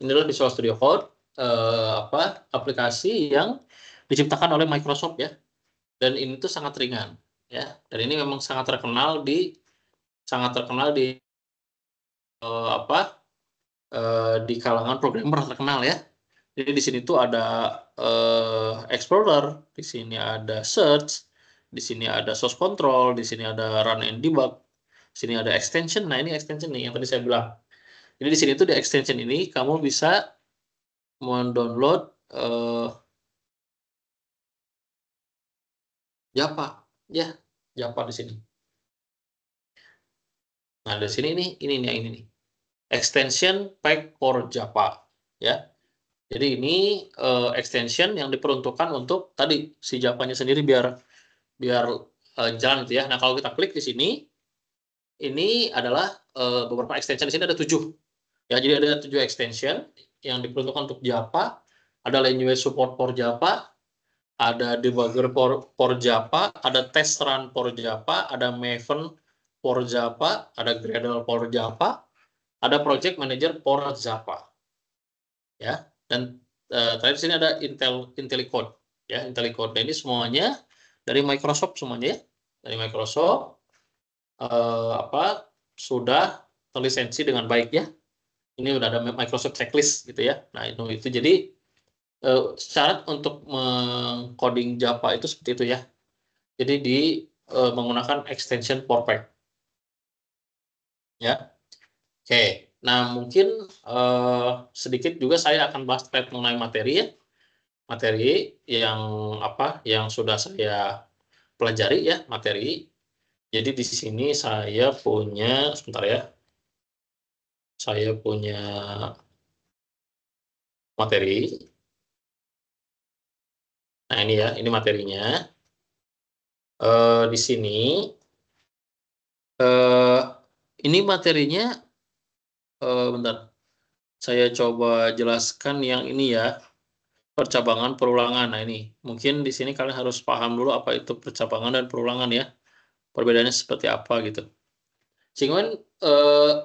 Ini adalah Visual Studio Code aplikasi yang diciptakan oleh Microsoft ya. Dan ini tuh sangat ringan ya. Dan ini memang sangat terkenal di eh, apa di kalangan programmer terkenal ya. Jadi di sini tuh ada Explorer, di sini ada Search, di sini ada Source Control, di sini ada Run and Debug, di sini ada Extension. Nah ini extension nih yang tadi saya bilang. Jadi di sini tuh di extension ini kamu bisa mendownload Java, ya Java di sini. Nah di sini ini nih yang ini nih. Extension pack for Java, ya. Jadi ini extension yang diperuntukkan untuk tadi si Javanya sendiri biar biar jalan gitu ya. Nah kalau kita klik di sini, ini adalah beberapa extension. Di sini ada 7. Ya, jadi ada 7 extension yang diperuntukkan untuk Java. Ada language support for Java, ada debugger for Java, ada test run for Java, ada Maven for Java, ada Gradle for Java, ada project manager for Java. Ya, dan terakhir di sini ada IntelliCode. Ya, IntelliCode. Nah, ini semuanya dari Microsoft semuanya ya. Dari Microsoft sudah terlisensi dengan baik ya. Ini udah ada Microsoft checklist gitu ya. Nah, itu jadi syarat untuk mengcoding Java itu seperti itu ya. Jadi menggunakan extension PowerPack. Ya. Oke. Nah, mungkin sedikit juga saya akan bahas terkait mengenai materi ya. Materi yang yang sudah saya pelajari ya, materi. Jadi di sini saya punya sebentar ya. Saya punya materi. Nah, ini ya, ini materinya. Di sini eh ini materinya bentar. Saya coba jelaskan yang ini ya, percabangan perulangan. Nah, ini mungkin di sini kalian harus paham dulu apa itu percabangan dan perulangan ya. Perbedaannya seperti apa gitu. Sehingga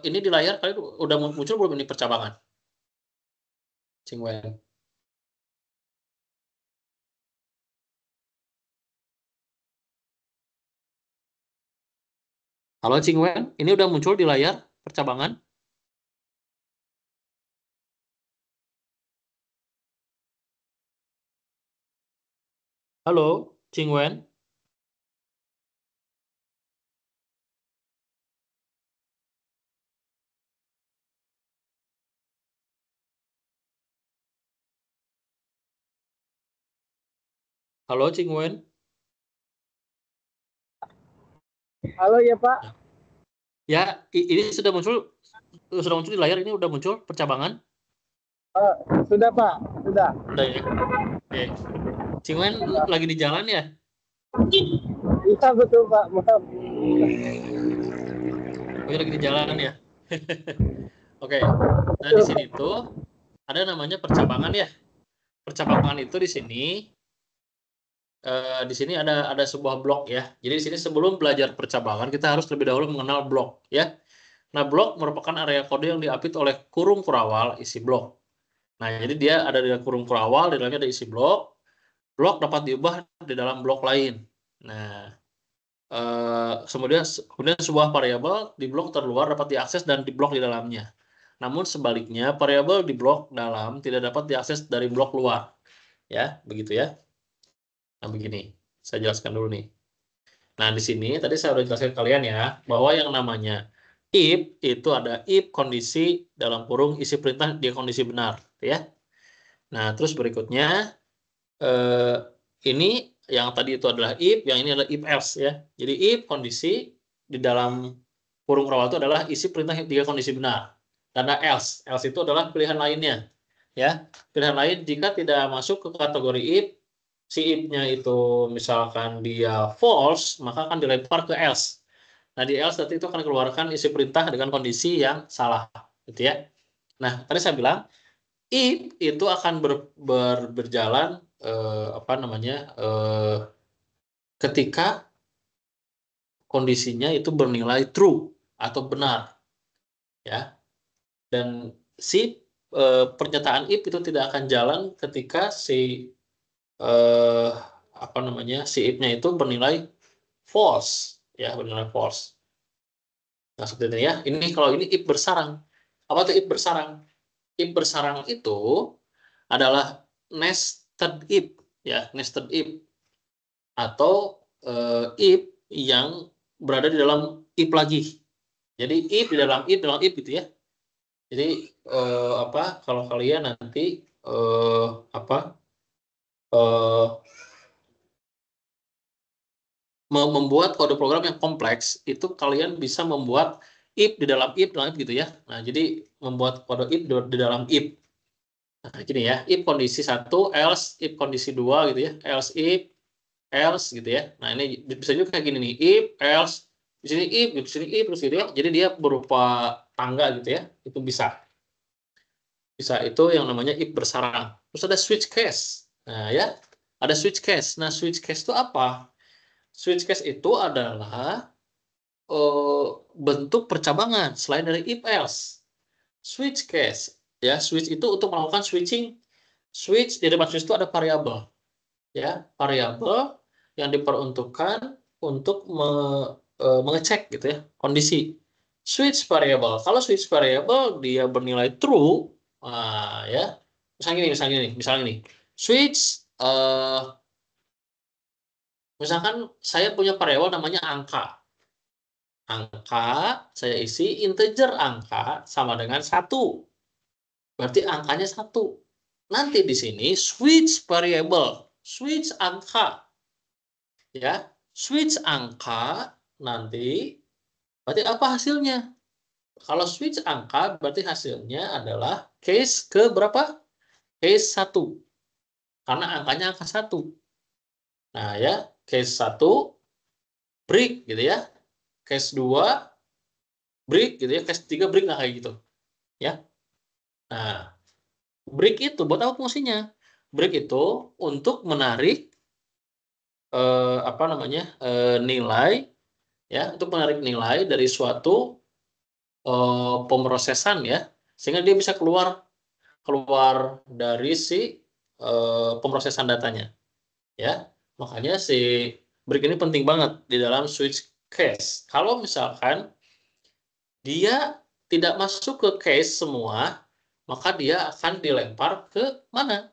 ini di layar kalian udah muncul belum ini percabangan? Cingwen. Halo Cingwen, ini udah muncul di layar percabangan? Halo, Ching Wen. Halo, Ching Wen. Halo ya Pak. Ya, ini sudah muncul di layar, ini udah muncul percabangan. Sudah Pak, sudah. Udah ya. Oke. Ching Wen lagi di jalan ya? Iya betul Pak, maaf. Oh, lagi di jalan ya. Oke. Nah, di sini tuh ada namanya percabangan ya. Percabangan itu di sini ada sebuah blok ya. Jadi di sini sebelum belajar percabangan kita harus terlebih dahulu mengenal blok ya. Nah, blok merupakan area kode yang diapit oleh kurung kurawal isi blok. Nah, jadi dia ada di kurung kurawal, di dalamnya ada isi blok. Blok dapat diubah di dalam blok lain. Nah, kemudian sebuah variabel di blok terluar dapat diakses dan di blok di dalamnya. Namun sebaliknya, variabel di blok dalam tidak dapat diakses dari blok luar. Ya, begitu ya. Nah, begini. Saya jelaskan dulu nih. Nah, di sini tadi saya sudah jelaskan ke kalian ya, bahwa yang namanya if itu ada if kondisi dalam kurung isi perintah dia kondisi benar, ya. Nah, terus berikutnya ini yang tadi itu adalah if, yang ini adalah if else ya. Jadi if kondisi di dalam kurung kurawal itu adalah isi perintah jika kondisi benar. Karena else itu adalah pilihan lainnya, ya. Pilihan lain jika tidak masuk ke kategori if, si if-nya itu misalkan dia false, maka akan dilempar ke else. Nah, di else nanti itu akan keluarkan isi perintah dengan kondisi yang salah, gitu ya. Nah, tadi saya bilang if itu akan berjalan apa namanya ketika kondisinya itu bernilai true atau benar, ya. Dan si pernyataan if itu tidak akan jalan ketika si apa namanya si if-nya itu bernilai false, ya, bernilai false. Nah, seperti ini ya. Ini kalau ini if bersarang. Apa tuh if bersarang? If bersarang itu adalah nested if, ya, nested if atau if yang berada di dalam if lagi. Jadi if di dalam if gitu ya. Jadi apa kalau kalian nanti apa membuat kode program yang kompleks, itu kalian bisa membuat if di dalam if gitu ya. Nah, jadi membuat kode if di dalam if. Nah, gini ya, if kondisi 1, else if kondisi 2 gitu ya, else if, else gitu ya. Nah, ini bisa juga kayak gini nih, if, else, di sini if, di sini if, terus gitu ya. Jadi dia berupa tangga gitu ya, itu bisa. Bisa itu yang namanya if bersarang. Terus ada switch case. Nah, ya, ada switch case. Nah, switch case itu apa? Switch case itu adalah bentuk percabangan selain dari if else. Switch case, ya, switch itu untuk melakukan switching. Switch di depan switch itu ada variabel, ya, variabel yang diperuntukkan untuk mengecek gitu ya kondisi. Switch variabel, kalau switch variabel dia bernilai true, ya, misalnya ini, switch misalkan saya punya variabel namanya angka. Angka saya isi integer angka sama dengan 1. Berarti angkanya 1. Nanti di sini switch variable, switch angka. Ya, switch angka nanti berarti apa hasilnya? Kalau switch angka berarti hasilnya adalah case ke berapa? Case 1. Karena angkanya angka 1. Nah, ya, case 1 break gitu ya. Case 2 break gitu ya, case 3 break, nah kayak gitu. Ya. Nah, break itu buat apa fungsinya? Break itu untuk menarik apa namanya nilai, ya, untuk menarik nilai dari suatu pemrosesan ya, sehingga dia bisa keluar dari si pemrosesan datanya, ya. Makanya si break ini penting banget di dalam switch case. Kalau misalkan dia tidak masuk ke case semua, maka dia akan dilempar ke mana?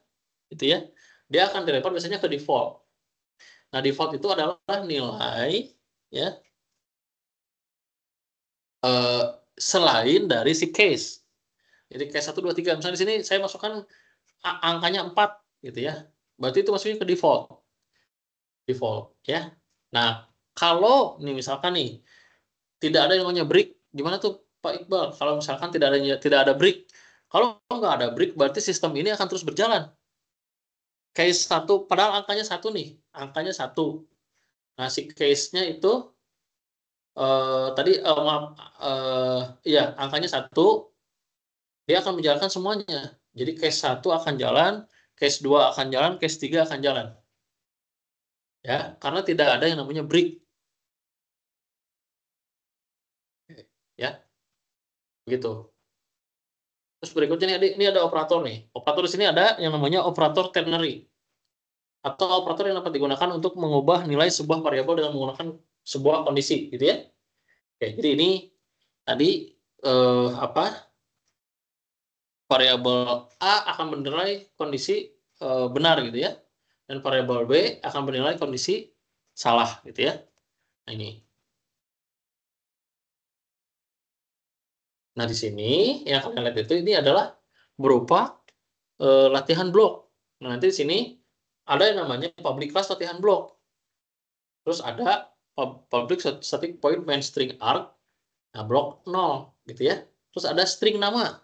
Gitu ya. Dia akan dilempar biasanya ke default. Nah, default itu adalah nilai ya selain dari si case. Jadi case 1, 2, 3. Misalnya di sini saya masukkan angkanya 4 gitu ya. Berarti itu masuknya ke default. Default ya. Nah, kalau nih misalkan nih tidak ada yang namanya break, gimana tuh Pak Iqbal? Kalau misalkan tidak ada break. Kalau nggak ada break, berarti sistem ini akan terus berjalan. Case 1, padahal angkanya 1 nih, angkanya 1. Nah, si case-nya itu tadi maaf, iya, angkanya 1, dia akan menjalankan semuanya. Jadi case 1 akan jalan, case 2 akan jalan, case 3 akan jalan. Ya, karena tidak ada yang namanya break. Ya, begitu. Terus berikutnya ini ada operator nih. Operator di sini ada yang namanya operator ternary. Atau operator yang dapat digunakan untuk mengubah nilai sebuah variabel dengan menggunakan sebuah kondisi, gitu ya. Oke, jadi ini tadi variabel A akan bernilai kondisi benar gitu ya, dan variabel B akan bernilai kondisi salah gitu ya. Nah ini. Nah di sini yang kalian lihat itu ini adalah berupa latihan blok. Nah nanti di sini ada yang namanya public class latihan blok. Terus ada public static point main string arg. Nah blok 0 gitu ya. Terus ada string nama.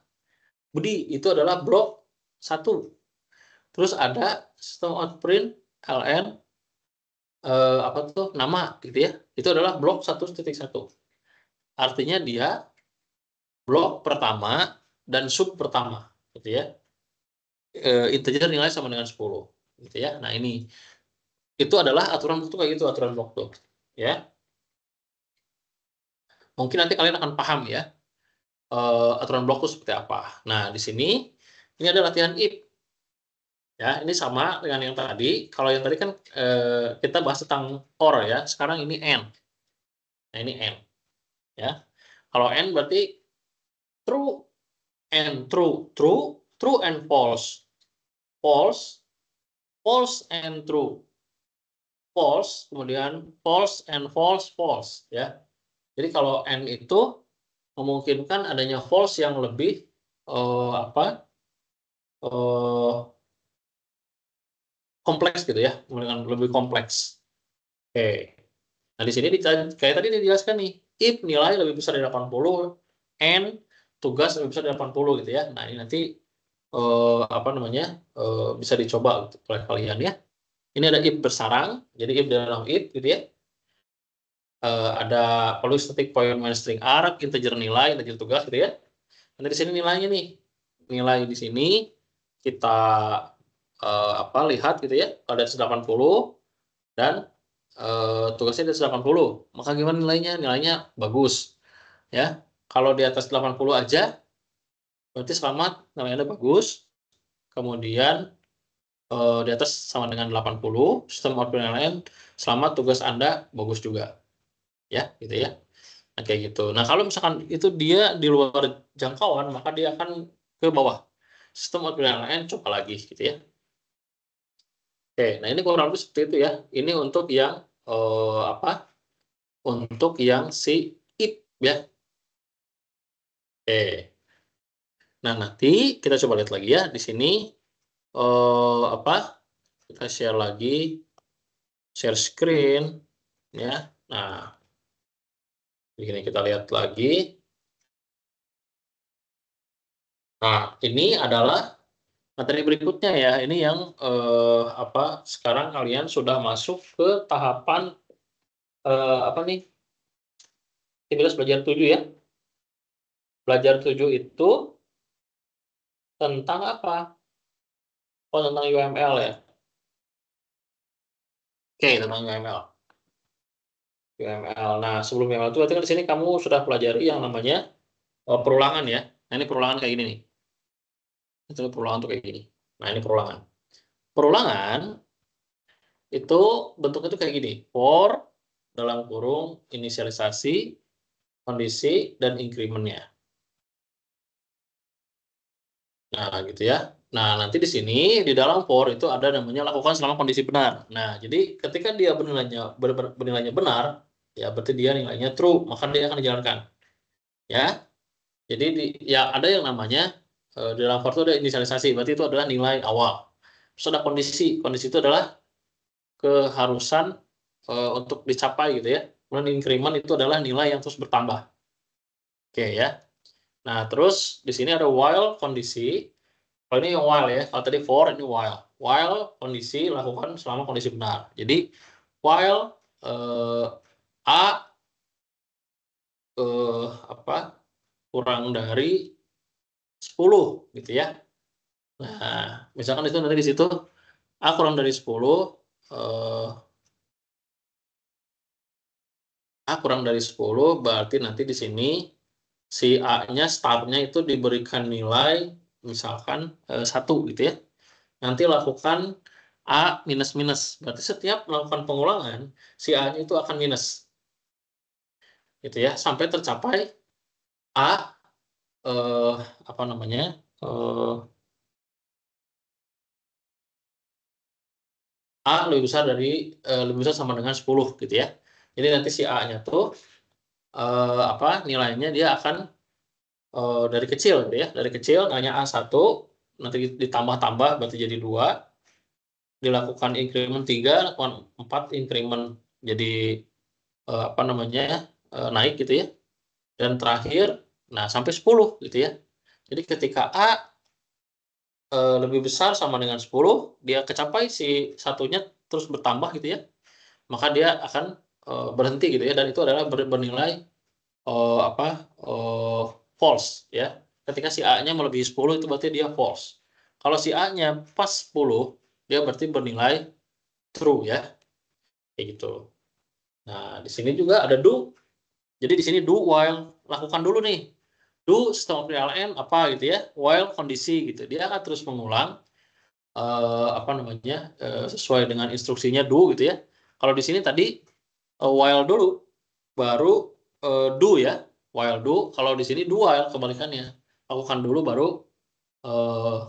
Budi itu adalah blok 1. Terus ada system out print ln apa tuh nama gitu ya. Itu adalah blok 1.1. Artinya dia blok pertama dan sub pertama gitu ya. Integer nilai sama dengan 10 gitu ya. Nah, ini itu adalah aturan blok tuh kayak gitu, aturan blok tuh ya. Mungkin nanti kalian akan paham ya aturan blok itu seperti apa. Nah, di sini ini ada latihan if. Ya, ini sama dengan yang tadi. Kalau yang tadi kan kita bahas tentang or ya. Sekarang ini and. Nah, ini and. Ya. Kalau and berarti true and true, true and false, false, false and true, false, kemudian false and false, false, ya. Jadi kalau and itu memungkinkan adanya false yang lebih kompleks gitu ya, lebih kompleks. Oke. Nah di sini kayak tadi dijelaskan nih, if nilai lebih besar dari 80, and tugas lebih besar dari 80 gitu ya. Nah ini nanti bisa dicoba oleh kalian ya. Ini ada if bersarang, jadi if dalam if gitu ya. Ada public static point main string arg, integer nilai, integer tugas gitu ya. Nanti di sini nilainya nih, nilai di sini kita lihat gitu ya. Kalau dari 80 dan tugasnya dari 80, maka gimana nilainya? Nilainya bagus ya. Kalau di atas 80 aja, berarti selamat, nilainya bagus. Kemudian di atas sama dengan 80, sistem output yang lain, selamat, tugas Anda bagus juga. Ya, gitu ya. Nah, kayak gitu. Nah, kalau misalkan itu dia di luar jangkauan, maka dia akan ke bawah. Sistem output yang lain, coba lagi, gitu ya. Oke, nah ini kurang lebih seperti itu ya. Ini untuk yang, untuk yang si if, ya. Oke. Nah, nanti kita coba lihat lagi ya. Di sini, kita share lagi, share screen, ya. Nah, begini kita lihat lagi. Nah, ini adalah materi berikutnya ya. Ini yang sekarang kalian sudah masuk ke tahapan nih? Aktivitas belajar 7 ya. Belajar 7 itu tentang apa? Oh, tentang UML ya. Oke, tentang UML. UML. Nah, sebelum UML itu berarti kan di sini kamu sudah pelajari yang namanya perulangan ya. Nah, ini perulangan kayak gini nih. Itu perulangan tuh kayak gini. Nah, ini perulangan. Perulangan itu bentuknya tuh kayak gini. For dalam kurung inisialisasi, kondisi, dan increment-nya. Nah, gitu ya. Nah, nanti di sini di dalam for itu ada namanya lakukan selama kondisi benar. Nah, jadi ketika dia bernilainya benar, ya berarti dia nilainya true, maka dia akan dijalankan. Ya. Jadi ya ada yang namanya di dalam for itu ada inisialisasi, berarti itu adalah nilai awal. Terus ada kondisi, kondisi itu adalah keharusan untuk dicapai gitu ya. Kemudian increment itu adalah nilai yang terus bertambah. Oke ya. Nah, terus di sini ada while kondisi. Kalau ini yang while ya, kalau tadi for ini while. While kondisi lakukan selama kondisi benar. Jadi while A apa kurang dari 10 gitu ya. Nah, misalkan itu nanti di situ A kurang dari 10 A kurang dari 10 berarti nanti di sini si A-nya startnya itu diberikan nilai misalkan 1 gitu ya. Nanti lakukan A minus minus. Berarti setiap melakukan pengulangan, si A-nya itu akan minus. Gitu ya, sampai tercapai A apa namanya? A lebih besar lebih besar sama dengan 10 gitu ya. Jadi nanti si A-nya tuh apa nilainya dia akan dari kecil gitu ya. Dari kecil nilainya A1, nanti ditambah-tambah berarti jadi 2, dilakukan increment 3, lakukan 4 increment jadi apa namanya? Naik gitu ya. Dan terakhir nah sampai 10 gitu ya. Jadi ketika A lebih besar sama dengan 10, dia kecapai si satunya terus bertambah gitu ya, maka dia akan berhenti gitu ya, dan itu adalah bernilai apa false ya. Ketika si A-nya melebihi 10 itu berarti dia false. Kalau si A-nya pas 10, dia berarti bernilai true ya, kayak gitu. Nah, di sini juga ada do. Jadi di sini do while, lakukan dulu nih. Do setelah PLN apa gitu ya, while kondisi gitu. Dia akan terus mengulang apa namanya sesuai dengan instruksinya do gitu ya. Kalau di sini tadi while dulu baru do ya, while do. Kalau di sini do while kebalikannya, lakukan dulu baru uh,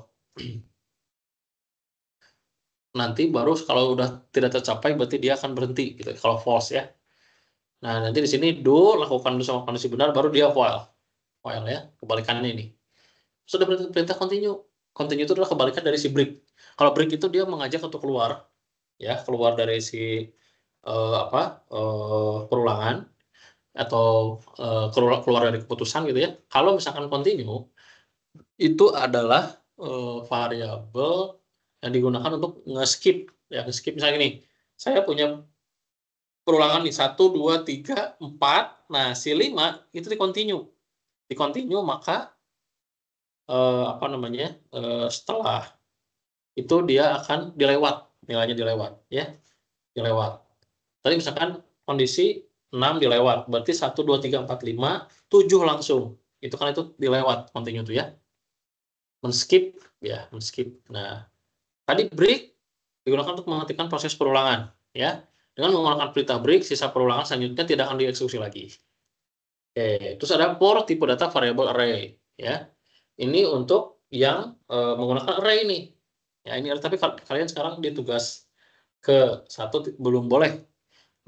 nanti baru kalau udah tidak tercapai berarti dia akan berhenti gitu. Kalau false ya. Nah nanti di sini do lakukan dulu sama kondisi benar baru dia while ya, kebalikannya ini. Sudah perintah continue. Continue itu adalah kebalikan dari si break. Kalau break itu dia mengajak untuk keluar ya, keluar dari si apa perulangan atau keluar dari keputusan gitu ya. Kalau misalkan continue itu adalah variabel yang digunakan untuk nge-skip ya, nge-skip misalnya ini. Saya punya perulangan nih 1 2 3 4. Nah, si 5 itu di continue. Di continue maka apa namanya? Setelah itu dia akan dilewat, nilainya dilewat ya, dilewat. Tadi misalkan kondisi 6 dilewat, berarti 1 2 3 4 5 7 langsung. Itu kan itu dilewat continue tuh ya. Men-skip ya, men-skip. Nah, tadi break digunakan untuk menghentikan proses perulangan ya. Dengan menggunakan perintah break, sisa perulangan selanjutnya tidak akan dieksekusi lagi. Oke, terus ada for tipe data variable array ya. Ini untuk yang menggunakan array ini. Ya, ini tapi kalian sekarang di tugas ke 1 belum boleh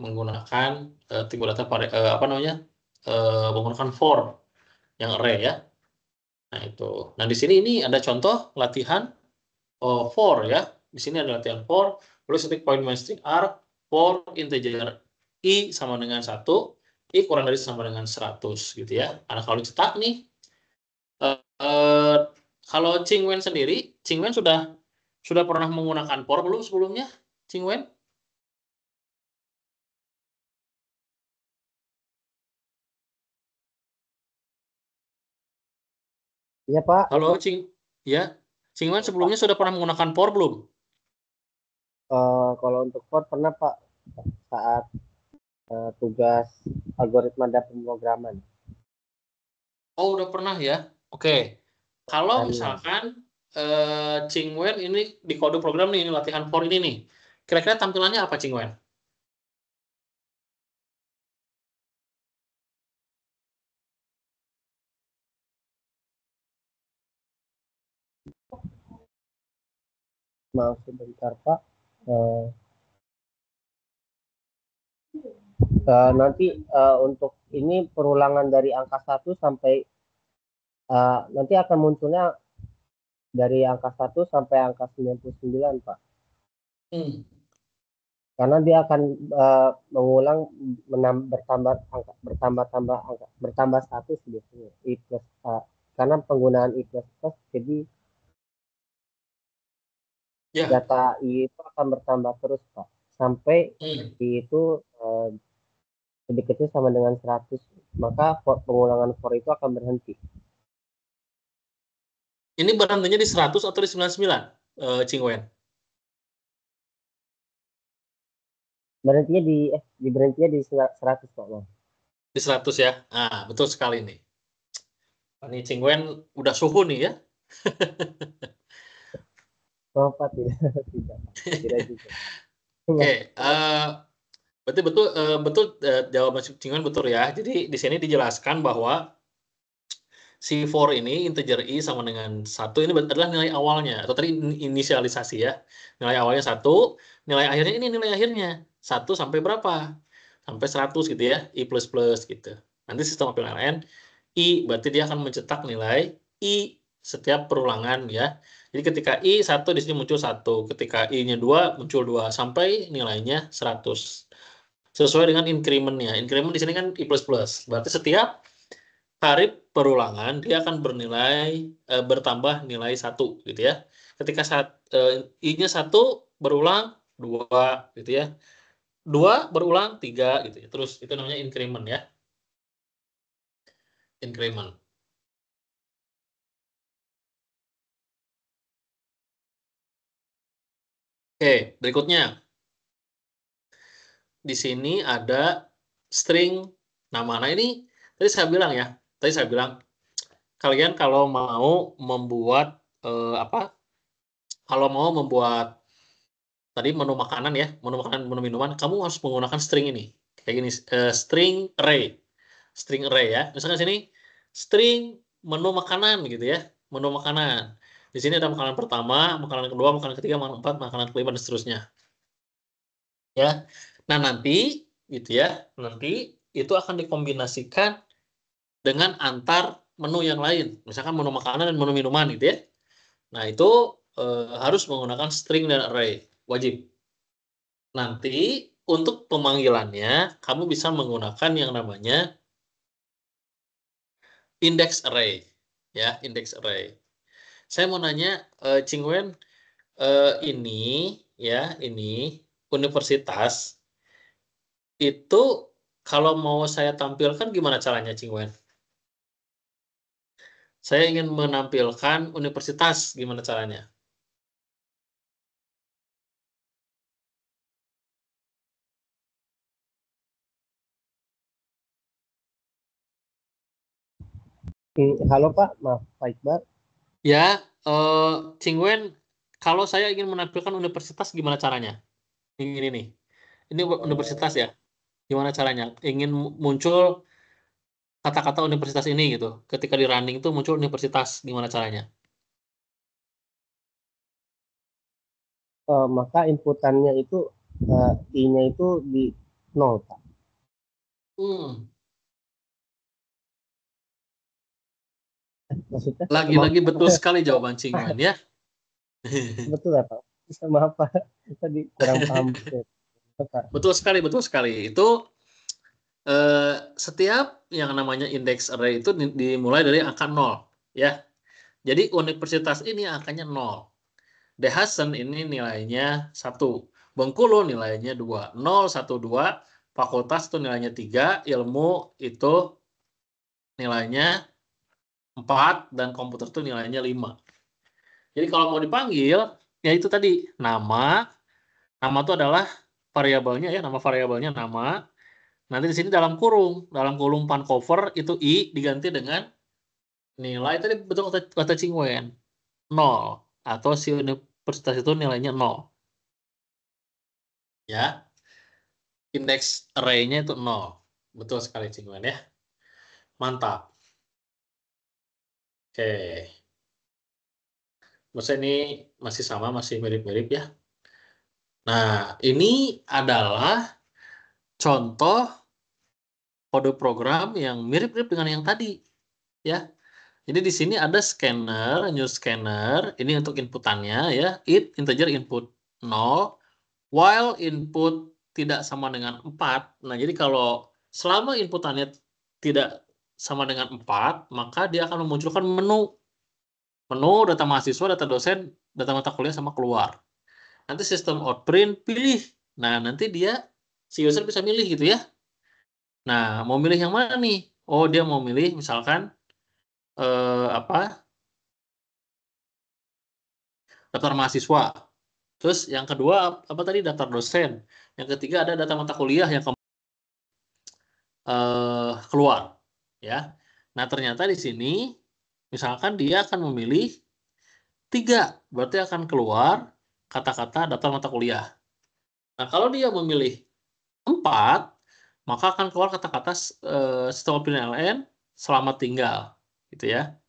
menggunakan tipe data apa namanya? Menggunakan for yang array ya. Nah, itu. Nah, di sini ini ada contoh latihan for ya. Di sini ada latihan for, lalu static point main string arg for integer i sama dengan 1, i kurang dari sama dengan 100 gitu ya. Karena kalau dicetak nih kalau Cingwen sendiri, Cingwen sudah pernah menggunakan for belum sebelumnya? Cingwen? Iya Pak. Halo ya. Cingwen sebelumnya sudah pernah menggunakan for belum? Kalau untuk Ford pernah Pak saat tugas algoritma dan pemrograman. Oh, udah pernah ya. Oke. Kalau Pernah. misalkan Cingwen ini di kode program nih, ini latihan for ini nih. Kira-kira tampilannya apa Cingwen? Maaf sebentar Pak. Nanti untuk ini perulangan dari angka 1 sampai nanti akan munculnya dari angka 1 sampai angka 99 Pak. Karena dia akan mengulang bertambah 1 biasanya I plus A. Karena penggunaan I plus plus, jadi data I itu akan bertambah terus Pak. Sampai I itu lebih kecil sama dengan 100. Maka pengulangan for itu akan berhenti. Ini berhentinya di 100 atau di 99, Ching Wen? Berhentinya di 100 Pak. Di 100 ya. Nah, betul sekali nih. Ini Ching Wen udah suhu nih ya. Oh, Pak, tidak juga. Oke, berarti betul jawaban Ching Wen betul ya. Jadi di sini dijelaskan bahwa si for ini integer I sama dengan 1 ini adalah nilai awalnya atau tadi inisialisasi ya. Nilai awalnya 1, nilai akhirnya ini nilai akhirnya 1 sampai berapa? Sampai 100 gitu ya, I plus plus gitu. Nanti sistem penilaian I berarti dia akan mencetak nilai I setiap perulangan ya. Jadi ketika I 1 di sini muncul 1, ketika I-nya 2 muncul 2 sampai nilainya 100. Sesuai dengan increment-nya. Increment di sini kan I plus plus. Berarti setiap kali perulangan dia akan bertambah nilai 1 gitu ya. Ketika I-nya 1 berulang 2 gitu ya. 2 berulang 3 gitu ya. Terus itu namanya increment ya. Increment. Oke, berikutnya. Di sini ada string nama. Nah, ini tadi saya bilang ya. Tadi saya bilang kalian kalau mau membuat kalau mau membuat tadi menu makanan ya, menu makanan, menu minuman, kamu harus menggunakan string ini. Kayak gini, string array. String array ya. Misalkan sini string menu makanan gitu ya. Menu makanan. Di sini ada makanan pertama, makanan kedua, makanan ketiga, makanan keempat, makanan kelima dan seterusnya. Ya. Nah, nanti gitu ya. Nanti itu akan dikombinasikan dengan antar menu yang lain. Misalkan menu makanan dan menu minuman gitu ya. Nah, itu harus menggunakan string dan array. Wajib. Nanti untuk pemanggilannya, kamu bisa menggunakan yang namanya index array. Ya, index array. Saya mau nanya, Ching Wen, ini ya, ini universitas itu kalau mau saya tampilkan gimana caranya, Ching Wen? Saya ingin menampilkan universitas, gimana caranya? Halo Pak, maaf Pak Iqbal. Ya, Ching Wen, kalau saya ingin menampilkan universitas gimana caranya? Ini nih. Ini universitas ya. Gimana caranya? Ingin muncul kata-kata universitas ini gitu. Ketika di running tuh muncul universitas, gimana caranya? Maka inputannya itu I-nya itu di 0 Pak. Maksudnya? Lagi-lagi betul sekali jawaban Ching Wen ya. Betul ya Pak. Maaf Pak, tadi kurang paham. Betul sekali, betul sekali. Itu setiap yang namanya index array itu dimulai dari angka 0 ya. Jadi universitas ini angkanya 0. Dehasen ini nilainya 1. Bengkulu nilainya 2. 0, 1, 2. Fakultas itu nilainya 3. Ilmu itu nilainya 4. Dan komputer itu nilainya 5. Jadi kalau mau dipanggil, ya itu tadi. Nama. Nama itu adalah variabelnya ya. Nama variabelnya nama. Nanti di sini dalam kurung pan cover itu I diganti dengan nilai tadi betul kata Ching Wen 0 atau si universitas itu nilainya 0 ya, indeks array-nya itu 0. Betul sekali Ching Wen ya, mantap. Oke, Maksudnya ini masih sama, masih mirip-mirip ya. Nah, ini adalah contoh kode program yang mirip-mirip dengan yang tadi, ya. Jadi di sini ada scanner, new scanner, ini untuk inputannya ya, integer input 0, while input tidak sama dengan 4. Nah, jadi kalau selama inputannya tidak sama dengan 4, maka dia akan memunculkan menu. Menu, data mahasiswa, data dosen, data mata kuliah, sama keluar. Nanti sistem outprint, pilih. Nah, nanti dia, si user bisa milih gitu ya. Nah, mau milih yang mana nih? Oh, dia mau milih misalkan, daftar mahasiswa. Terus yang kedua apa tadi, daftar dosen. Yang ketiga ada data mata kuliah yang keluar, ya. Nah, ternyata di sini misalkan dia akan memilih 3, berarti akan keluar kata-kata daftar mata kuliah. Nah, kalau dia memilih 4, maka akan keluar kata-kata sistem opinion LN selamat tinggal, gitu ya.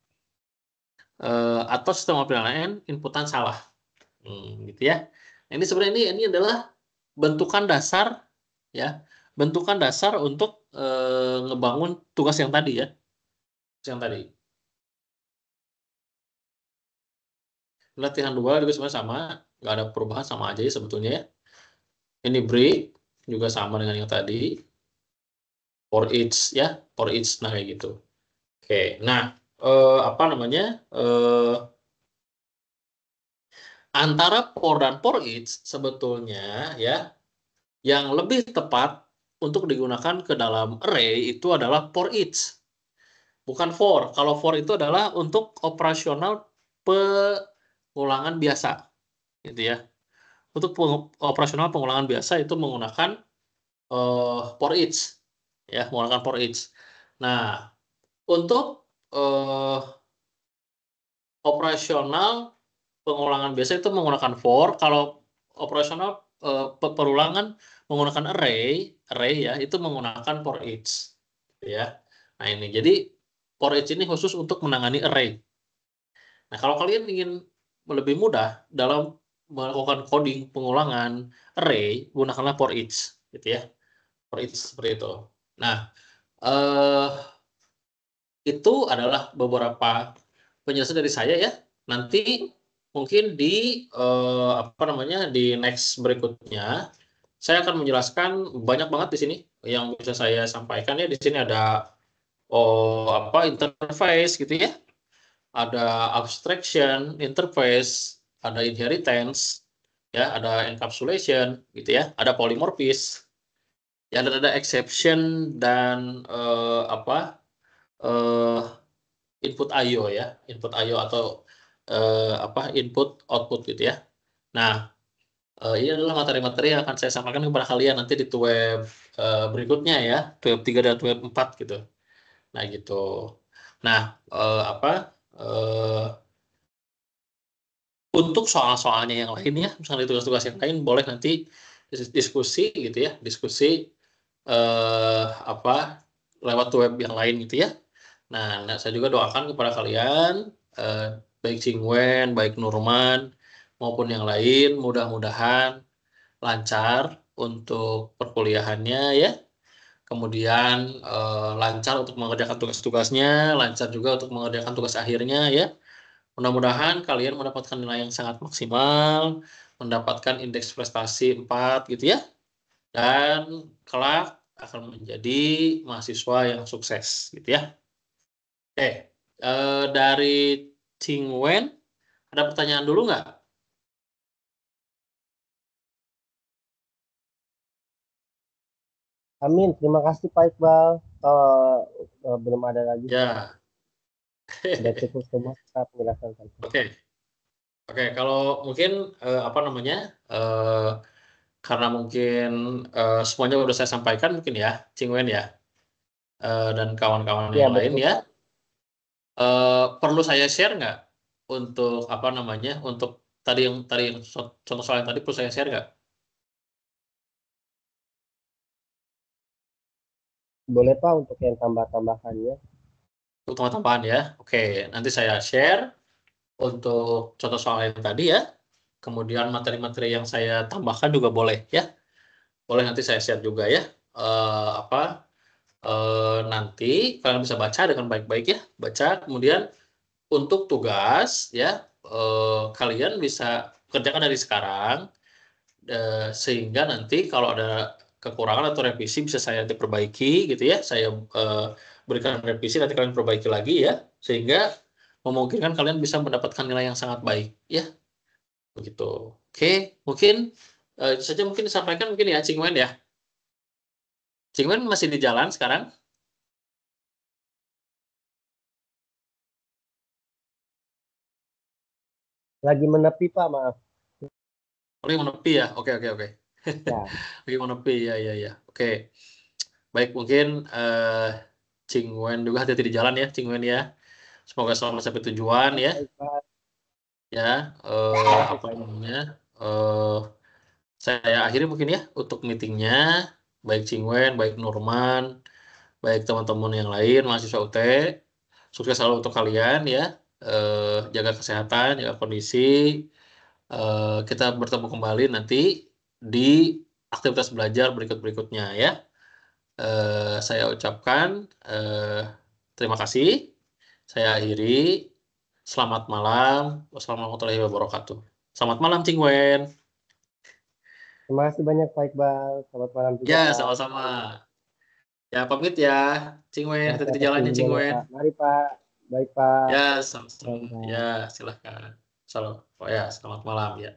Atau sistem opinion LN inputan salah, gitu ya. Nah, ini sebenarnya ini adalah bentukan dasar, ya, bentukan dasar untuk ngebangun tugas yang tadi ya, yang tadi. Latihan 2 juga sebenarnya sama, nggak ada perubahan, sama aja ya sebetulnya ya. Ini break juga sama dengan yang tadi, for each ya, for each, nah kayak gitu. Oke, nah apa namanya, antara for dan for each sebetulnya ya, yang lebih tepat untuk digunakan ke dalam array itu adalah for each, bukan for. Kalau for itu adalah untuk operasional pengulangan biasa, gitu ya. Untuk operasional pengulangan biasa itu menggunakan for each, ya, menggunakan for each. Nah, untuk operasional pengulangan biasa itu menggunakan for. Kalau operasional perulangan menggunakan array ya, itu menggunakan for each, ya. Nah, ini jadi for each ini khusus untuk menangani array. Nah, kalau kalian ingin lebih mudah dalam melakukan coding pengulangan array, gunakanlah for each, gitu ya. For each seperti itu. Nah, itu adalah beberapa penjelasan dari saya ya. Nanti mungkin di apa namanya, di next berikutnya saya akan menjelaskan banyak banget di sini yang bisa saya sampaikan ya. Di sini ada interface gitu ya. Ada abstraction, interface, ada inheritance, ya, ada encapsulation gitu ya, ada polymorphism, ya, ada exception dan eh, input I/O ya, input I/O atau input output gitu ya. Nah, ini adalah materi-materi yang akan saya sampaikan kepada kalian nanti di web berikutnya ya, web 3 dan web 4 gitu. Nah, gitu. Nah, untuk soal-soalnya yang lain ya, misalnya tugas-tugas yang lain boleh nanti diskusi gitu ya, diskusi lewat web yang lain gitu ya. Nah, saya juga doakan kepada kalian, baik Cingwen, baik Nurman, maupun yang lain, mudah-mudahan lancar untuk perkuliahannya ya. Kemudian lancar untuk mengerjakan tugas-tugasnya, lancar juga untuk mengerjakan tugas akhirnya ya. Mudah-mudahan kalian mendapatkan nilai yang sangat maksimal, mendapatkan indeks prestasi 4 gitu ya. Dan kelak akan menjadi mahasiswa yang sukses gitu ya. Oke, dari Cingwen, ada pertanyaan dulu nggak? Amin, terima kasih Pak Iqbal. Belum ada lagi. Ya, Sudah cukup semua kita penjelasan tadi. oke. Kalau mungkin apa namanya, karena mungkin semuanya udah saya sampaikan mungkin ya, Cingwen ya, dan kawan-kawan Iya yang lain betul. ya, perlu saya share nggak untuk apa namanya, untuk tadi yang contoh soal yang tadi perlu saya share nggak? Boleh Pak untuk yang tambah-tambahannya. Untuk tambahan ya. Oke, nanti saya share. untuk contoh soal yang tadi ya. Kemudian materi-materi yang saya tambahkan juga boleh ya. Boleh nanti saya share juga ya. Nanti kalian bisa baca dengan baik-baik ya. Baca, kemudian untuk tugas ya, kalian bisa kerjakan dari sekarang, sehingga nanti kalau ada kekurangan atau revisi bisa saya diperbaiki gitu ya. Saya berikan revisi, nanti kalian perbaiki lagi ya, sehingga memungkinkan kalian bisa mendapatkan nilai yang sangat baik ya. Begitu. Oke, mungkin itu saja mungkin disampaikan mungkin ya, Cing Wen ya. Cing Wen masih di jalan sekarang? Lagi menepi Pak, maaf. Lagi menepi ya? Oke. Ya. Lagi menepi, ya. Oke. Baik, mungkin Cing Wen juga hati-hati di jalan ya, Cing Wen ya. Semoga selamat sampai tujuan ya. Baik, Pak. Ya, apa namanya? Saya akhiri mungkin ya untuk meetingnya. Baik Cing Wen, baik Nurman, baik teman-teman yang lain, mahasiswa UT. Sukses selalu untuk kalian ya. Jaga kesehatan, jaga kondisi. Kita bertemu kembali nanti di aktivitas belajar berikut-berikutnya ya. Saya ucapkan terima kasih. Saya akhiri. Selamat malam. Wassalamualaikum warahmatullahi wabarakatuh. Selamat malam, Cing Wen. Terima kasih banyak Pak Iqbal. Selamat malam juga Ya, Pak. sama-sama. Ya, pamit ya. Cing Wen, Ya, saya hati-hati di pasti jalannya, Cing duluan ya Wen. Pak. Mari Pak. Baik Pak. Ya, sama-sama. Baik, Pak. Ya, silahkan. Salam. Oh ya, selamat malam ya.